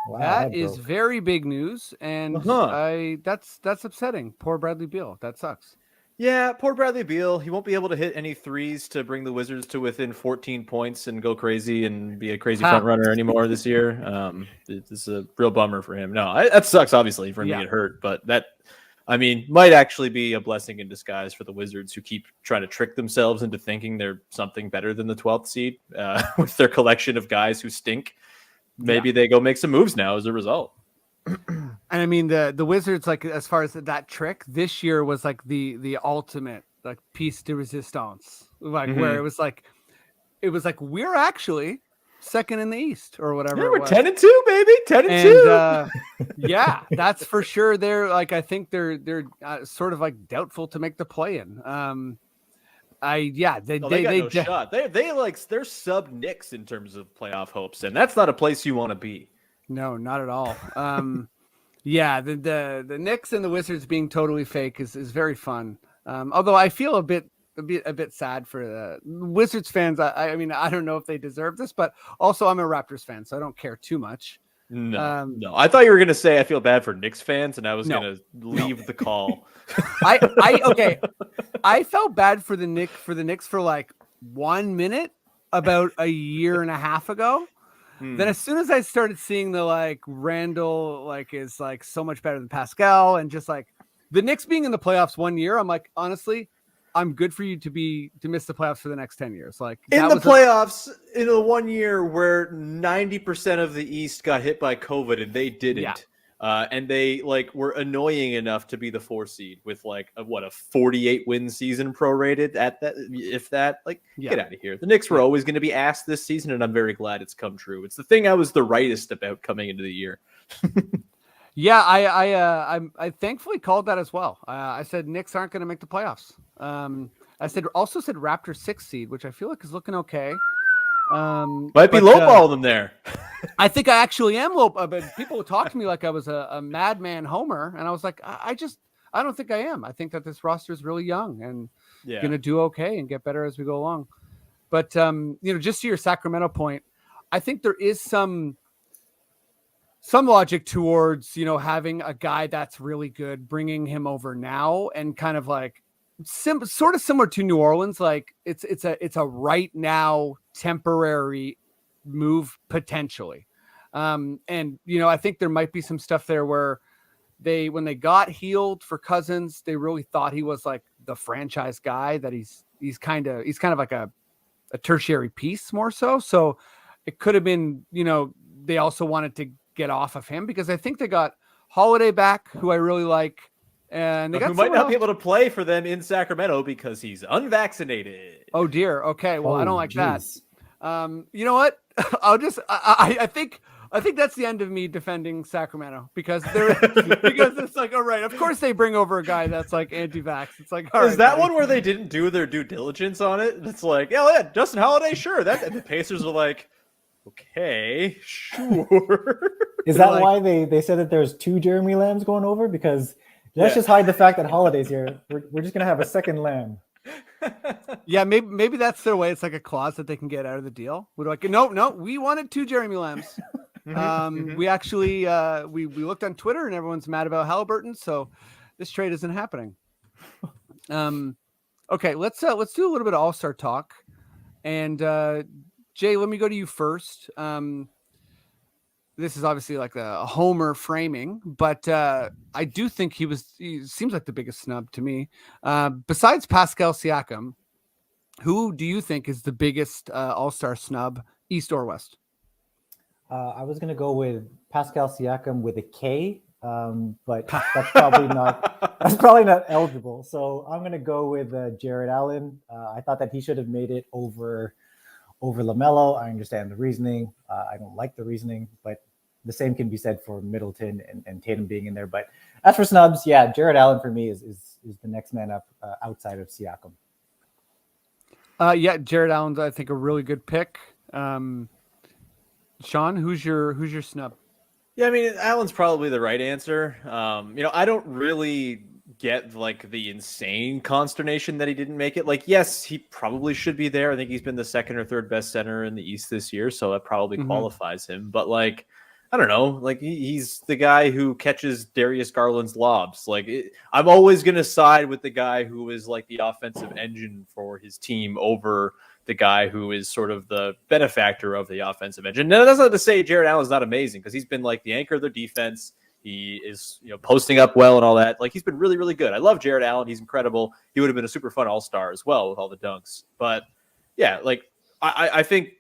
Wow, That is very big news, and that's upsetting. Poor Bradley Beal. That sucks. Yeah, poor Bradley Beal. He won't be able to hit any threes to bring the Wizards to within 14 points and go crazy and be a crazy front runner anymore this year. It's a real bummer for him. No, that sucks, obviously, for him to get hurt, but that, I mean, might actually be a blessing in disguise for the Wizards, who keep trying to trick themselves into thinking they're something better than the 12th seed with their collection of guys who stink. Maybe they go make some moves now as a result. And I mean, the Wizards, like, as far as that trick this year was like the ultimate like piece de resistance, like where it was like we're actually second in the East or whatever. Yeah, we're 10-2, baby, 10-2. Yeah, that's for sure. They're like, I think they're sort of like doubtful to make the play-in. They got no shot. They're sub Knicks in terms of playoff hopes, and that's not a place you want to be. No, not at all. The Knicks and the Wizards being totally fake is very fun. Although I feel a bit sad for the Wizards fans. I mean, I don't know if they deserve this, but also I'm a Raptors fan, so I don't care too much. No. I thought you were going to say I feel bad for Knicks fans, and I was going to leave the call. I felt bad for the Knicks for like 1 minute about a year and a half ago. Then as soon as I started seeing the like Randall like is like so much better than Pascal, and just like the Knicks being in the playoffs 1 year, I'm like, honestly, I'm good for you to miss the playoffs for the next 10 years. Like in the playoffs in the 1 year where 90% of the East got hit by COVID and they didn't. Yeah. And they like were annoying enough to be the 4 seed with like a 48 win season prorated at that, if that, like, get out of here. The Knicks were always going to be asked this season, and I'm very glad it's come true. It's the thing I was the rightest about coming into the year. Yeah, I thankfully called that as well. I said Knicks aren't going to make the playoffs. I said Raptor 6 seed, which I feel like is looking okay. Might be lowballing them there. I think I actually am low, but people talk to me like I was a madman homer, and I was like, I don't think I am. I think that this roster is really young and going to do okay and get better as we go along. But just to your Sacramento point, I think there is some logic towards having a guy that's really good, bringing him over now, and kind of like sort of similar to New Orleans. Like it's a right now temporary move potentially. And I think there might be some stuff there where when they got Healed for Cousins, they really thought he was like the franchise guy, that he's kind of like a tertiary piece more so. So it could have been, they also wanted to get off of him, because I think they got Holiday back, who I really like. and they got who might someone not be else- able to play for them in Sacramento because he's unvaccinated. Oh dear. Okay. Well, I don't like geez. that. You know what? I think that's the end of me defending Sacramento because it's like, all right, of course they bring over a guy that's like anti-vax. It's like, all right, Is that buddy. one where they didn't do their due diligence on it? It's like, yeah, Justin Holiday, sure. And the Pacers are like, okay, sure. Is that like- why they said that there's 2 Jeremy Lambs going over? Because let's just hide the fact that Holiday's here. We're just gonna have a second Lamb. Yeah, maybe that's their way. It's like a clause that they can get out of the deal. We're like, no, we wanted 2 Jeremy Lambs. We actually we looked on Twitter and everyone's mad about Halliburton, so this trade isn't happening. Okay, let's do a little bit of All-Star talk. And Jay, let me go to you first. This is obviously like a homer framing, but I do think he seems like the biggest snub to me. Besides Pascal Siakam, who do you think is the biggest All-Star snub, East or West? I was gonna go with Pascal Siakam with a K, but that's probably not eligible. So I'm gonna go with Jared Allen. I thought that he should have made it over LaMelo. I understand the reasoning. I don't like the reasoning, but the same can be said for Middleton and Tatum being in there. But as for snubs, yeah, Jared Allen for me is the next man up outside of Siakam. Yeah, Jared Allen's I think a really good pick. Sean, who's your snub? Yeah, I mean, Allen's probably the right answer. I don't really get like the insane consternation that he didn't make it. Like, yes, he probably should be there. I think he's been the second or third best center in the East this year, so that probably qualifies him. But like, I don't know, like he's the guy who catches Darius Garland's lobs. Like, I'm always going to side with the guy who is like the offensive engine for his team over the guy who is sort of the benefactor of the offensive engine. Now, that's not to say Jared Allen's not amazing, because he's been like the anchor of their defense. He is, posting up well and all that. Like, he's been really, really good. I love Jared Allen. He's incredible. He would have been a super fun all-star as well with all the dunks. But yeah, like I think,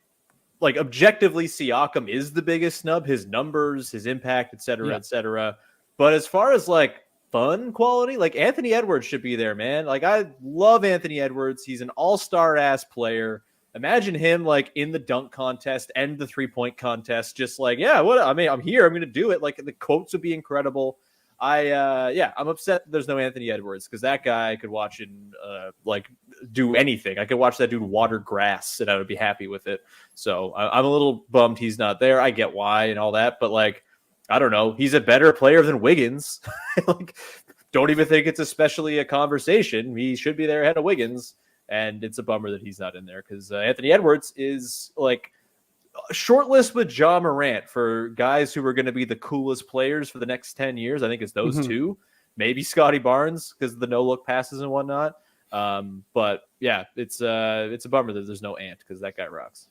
like, objectively, Siakam is the biggest snub. His numbers, his impact, et cetera, et cetera. But as far as like fun quality, like Anthony Edwards should be there, man. Like, I love Anthony Edwards. He's an all-star ass player. Imagine him like in the dunk contest and the 3-point contest, just like, I'm here. I'm going to do it. Like, the quotes would be incredible. I'm upset that there's no Anthony Edwards, because that guy I could watch him like do anything. I could watch that dude water grass and I would be happy with it. So I'm a little bummed he's not there. I get why and all that, but like, I don't know. He's a better player than Wiggins. Like, don't even think it's especially a conversation. He should be there ahead of Wiggins, and it's a bummer that he's not in there, because Anthony Edwards is like shortlist with Ja Morant for guys who are going to be the coolest players for the next 10 years. I think it's those two, maybe Scotty Barnes because of the no look passes and whatnot. But yeah, it's a bummer that there's no Ant, because that guy rocks.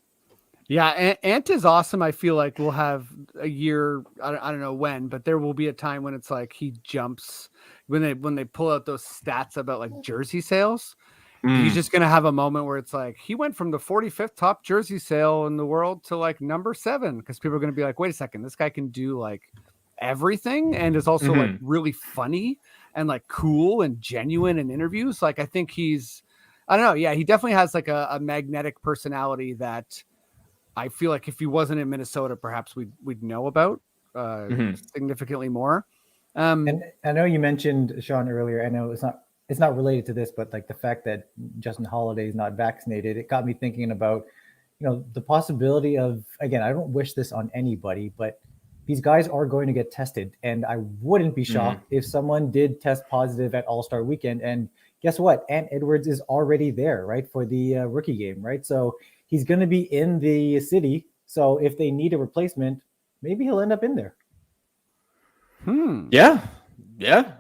Yeah, Ant is awesome. I feel like we'll have a year. I don't know when, but there will be a time when it's like he jumps when they pull out those stats about like jersey sales. He's just going to have a moment where it's like he went from the 45th top jersey sale in the world to like number 7, because people are going to be like, wait a second, this guy can do like everything and is also like really funny and like cool and genuine in interviews. Like, I think I don't know. Yeah, he definitely has like a magnetic personality that I feel like if he wasn't in Minnesota, perhaps we'd know about significantly more. And I know you mentioned, Sean, earlier, I know it's not related to this, but like the fact that Justin Holiday is not vaccinated, it got me thinking about, the possibility of, again, I don't wish this on anybody, but these guys are going to get tested. And I wouldn't be shocked if someone did test positive at All-Star Weekend. And guess what? Ant Edwards is already there, right? For the rookie game, right? So he's going to be in the city. So if they need a replacement, maybe he'll end up in there. Yeah.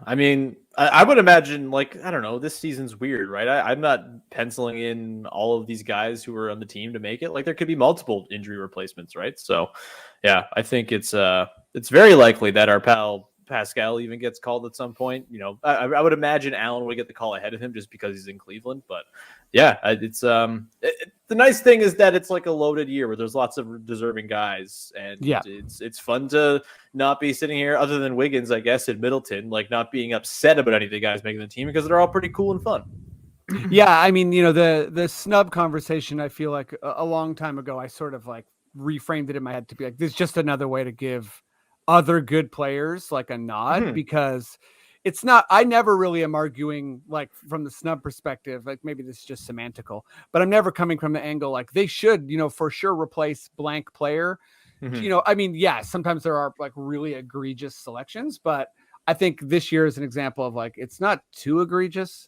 I mean, I would imagine, like, I don't know, this season's weird, right? I'm not penciling in all of these guys who are on the team to make it. Like, there could be multiple injury replacements, right? So, yeah, I think it's very likely that our pal Pascal even gets called at some point. You know, I would imagine Allen would get the call ahead of him just because he's in Cleveland. But yeah, it's the nice thing is that it's like a loaded year where there's lots of deserving guys, and it's fun to not be sitting here other than Wiggins, I guess, in Middleton, like not being upset about any of the guys making the team because they're all pretty cool and fun. Yeah, I mean, you know, the snub conversation, I feel like a long time ago, I sort of like reframed it in my head to be like, this is just another way to give other good players like a nod, because it's not, I never really am arguing like from the snub perspective, like maybe this is just semantical, but I'm never coming from the angle like they should, you know, for sure replace blank player. You know, I mean, yeah, sometimes there are like really egregious selections, but I think this year is an example of like, it's not too egregious.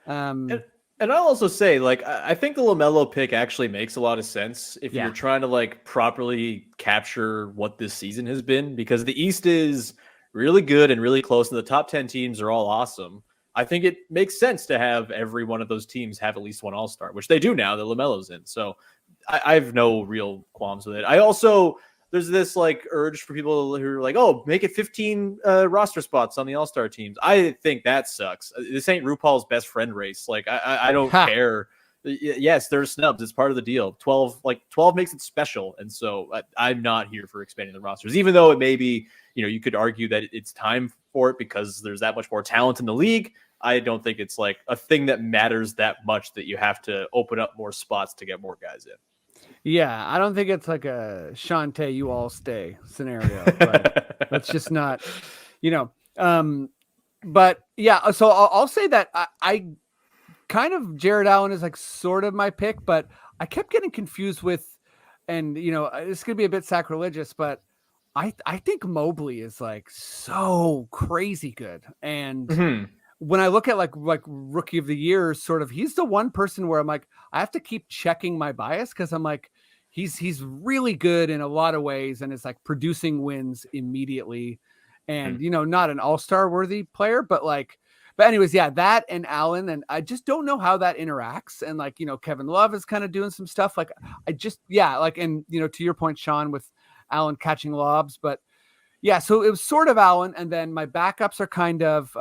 And I'll also say, like, I think the LaMelo pick actually makes a lot of sense if you're trying to like properly capture what this season has been, because the East is really good and really close, and the top 10 teams are all awesome. I think it makes sense to have every one of those teams have at least one All-Star, which they do now that LaMelo's in. So I have no real qualms with it. I also, there's this like urge for people who are like, oh, make it 15 roster spots on the All-Star teams. I think that sucks. This ain't RuPaul's best friend race. Like, I don't care. Yes, there's snubs. It's part of the deal. 12 makes it special. And so I'm not here for expanding the rosters, even though it may be, you know, you could argue that it's time for it because there's that much more talent in the league. I don't think it's like a thing that matters that much that you have to open up more spots to get more guys in. Yeah, I don't think it's like a Shantae, you all stay scenario, but that's just not, you know. But yeah, so I'll say that I kind of Jared Allen is like sort of my pick, but I kept getting confused with, and you know, it's gonna be a bit sacrilegious, but I think Mobley is like so crazy good, and when I look at like rookie of the year, sort of, he's the one person where I'm like, I have to keep checking my bias, because I'm like, he's really good in a lot of ways, and it's like producing wins immediately, and you know, not an all-star worthy player, but anyways, yeah, that and Allen, and I just don't know how that interacts. And like, you know, Kevin Love is kind of doing some stuff. Like, I just, yeah, like, and you know, to your point, Sean, with Allen catching lobs, but yeah, so it was sort of Allen, and then my backups are kind of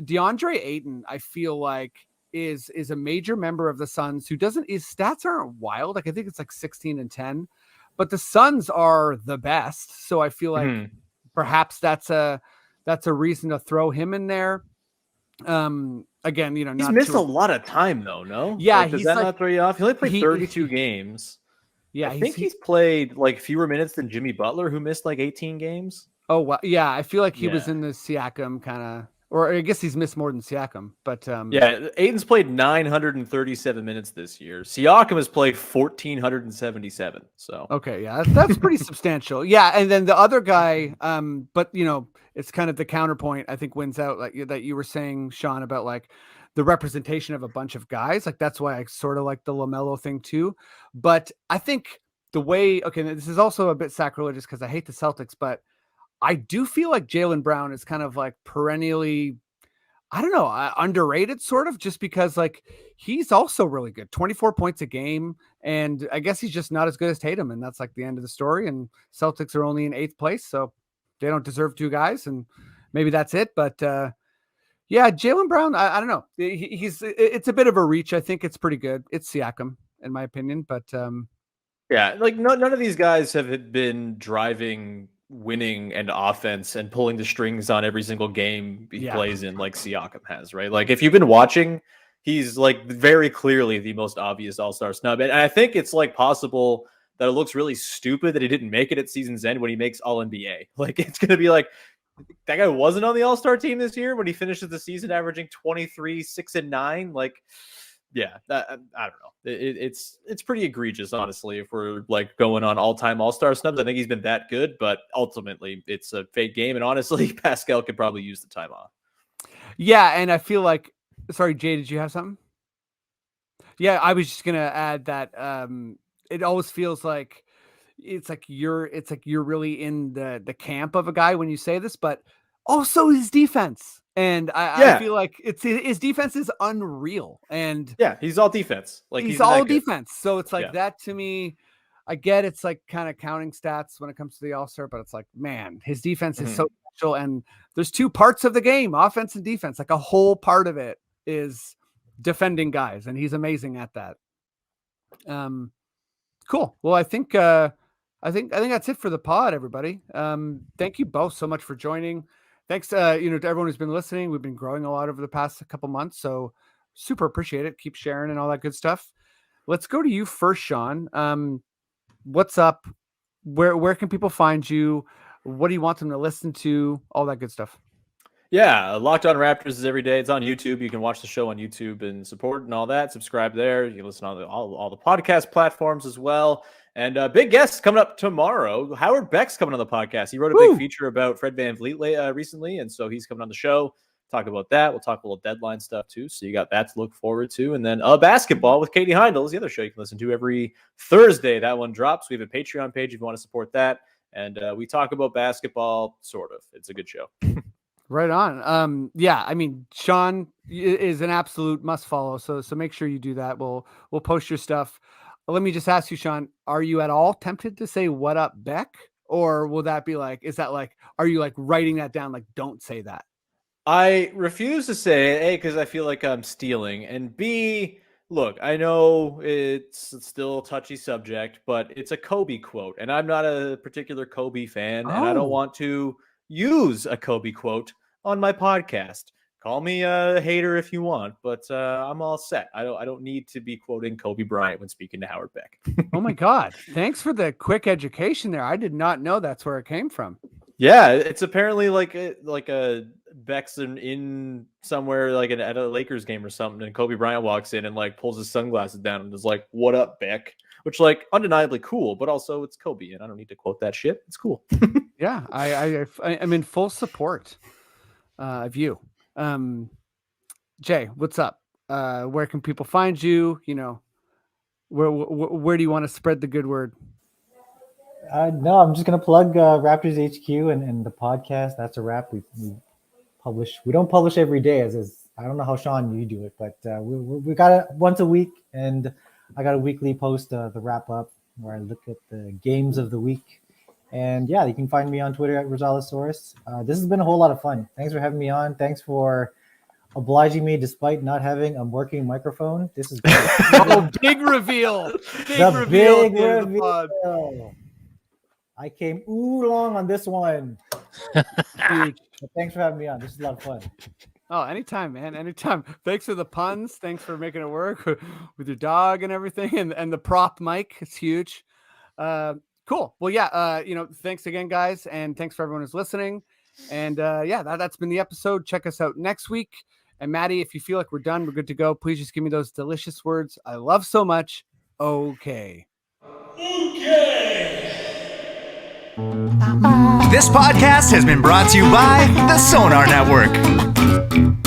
DeAndre Ayton, I feel like is a major member of the Suns who his stats aren't wild. Like, I think it's like 16 and 10, but the Suns are the best. So I feel like perhaps that's a reason to throw him in there. Again, you know, he's missed a lot of time though. No, yeah, like, does that not throw you off? He only played 32 games. Yeah, I think he's played like fewer minutes than Jimmy Butler, who missed like 18 games. Oh, wow. Yeah, I feel like he was in the Siakam kind of, or I guess he's missed more than Siakam, but yeah, Ayton's played 937 minutes this year. Siakam has played 1,477. So okay, yeah, that's pretty substantial. Yeah, and then the other guy, but you know, it's kind of the counterpoint, I think, wins out, like that you were saying, Sean, about like the representation of a bunch of guys. Like, that's why I sort of like the LaMelo thing too. But I think the way, okay, this is also a bit sacrilegious because I hate the Celtics, but I do feel like Jaylen Brown is kind of like perennially, I don't know, underrated sort of, just because like he's also really good, 24 points a game. And I guess he's just not as good as Tatum. And that's like the end of the story. And Celtics are only in 8th place. So they don't deserve 2 guys. And maybe that's it. But yeah, Jaylen Brown, I don't know. It's a bit of a reach. I think it's pretty good. It's Siakam, in my opinion. But yeah, like none of these guys have been driving winning and offense and pulling the strings on every single game he plays in like Siakam has, right? Like, if you've been watching, he's like very clearly the most obvious all-star snub. And I think it's like possible that it looks really stupid that he didn't make it at season's end when he makes All-NBA. Like, it's going to be like, that guy wasn't on the all-star team this year when he finishes the season averaging 23, 6 and 9. Like, yeah, I don't know. It's pretty egregious, honestly, if we're like going on all-time all-star snubs. I think he's been that good, but ultimately it's a fake game. And honestly, Pascal could probably use the time off. Yeah, and I feel like, sorry, Jay, did you have something? Yeah, I was just gonna add that it always feels like it's like you're really in the camp of a guy when you say this, but also his defense. And I feel like his defense is unreal. And yeah, he's all defense. Like, he's all defense. So it's like that to me. I get it's like kind of counting stats when it comes to the All-Star, but it's like, man, his defense is so special. And there's two parts of the game, offense and defense. Like a whole part of it is defending guys, and he's amazing at that. Cool. Well, I think that's it for the pod, everybody. Thank you both so much for joining. Thanks, to everyone who's been listening. We've been growing a lot over the past couple months, so super appreciate it. Keep sharing and all that good stuff. Let's go to you first, Sean. What's up? Where can people find you? What do you want them to listen to? All that good stuff. Yeah, Locked On Raptors is every day. It's on YouTube. You can watch the show on YouTube and support and all that. Subscribe there. You can listen on all the podcast platforms as well. And big guest coming up tomorrow. Howard Beck's coming on the podcast. He wrote a big feature about Fred VanVleet recently, and so he's coming on the show. Talk about that. We'll talk a little deadline stuff too. So you got that to look forward to. And then basketball with Katie Heindel is the other show you can listen to every Thursday. That one drops. We have a Patreon page if you want to support that. And we talk about basketball, sort of. It's a good show. Right on. Yeah, I mean, Sean is an absolute must follow. So make sure you do that. We'll post your stuff. Let me just ask you, Sean, are you at all tempted to say "What up, Beck"? Or will that be like, are you like writing that down? Like, don't say that. I refuse to say it, A, because I feel like I'm stealing, and B, look, I know it's still a touchy subject, but it's a Kobe quote, and I'm not a particular Kobe fan, and I don't want to use a Kobe quote on my podcast. Call me a hater if you want, but I'm all set. I don't need to be quoting Kobe Bryant when speaking to Howard Beck. Oh my God. Thanks for the quick education there. I did not know that's where it came from. Yeah, it's apparently like a Beck's in somewhere like at a Lakers game or something, and Kobe Bryant walks in and like pulls his sunglasses down and is like, "What up, Beck?" Which like undeniably cool, but also it's Kobe, and I don't need to quote that shit. It's cool. Yeah, I'm in full support of you. Jay, what's up? Where can people find you? Where do you want to spread the good word? No, I'm just gonna plug Raptors HQ and the podcast. That's a wrap. We publish. We don't publish every day, as I don't know how Sean you do it, but we got it once a week, and I got a weekly post, the wrap up, where I look at the games of the week. And yeah, you can find me on Twitter at Rosales. This has been a whole lot of fun. Thanks for having me on. Thanks for obliging me despite not having a working microphone. This is great. Oh, big reveal. Big reveal. I came oolong on this one. Thanks for having me on. This is a lot of fun. Oh, anytime, man. Anytime. Thanks for the puns. Thanks for making it work with your dog and everything. And the prop mic. It's huge. Cool. Well, yeah. Thanks again, guys. And thanks for everyone who's listening. And that's been the episode. Check us out next week. And Maddie, if you feel like we're done, we're good to go. Please just give me those delicious words I love so much. Okay. This podcast has been brought to you by the Sonar Network.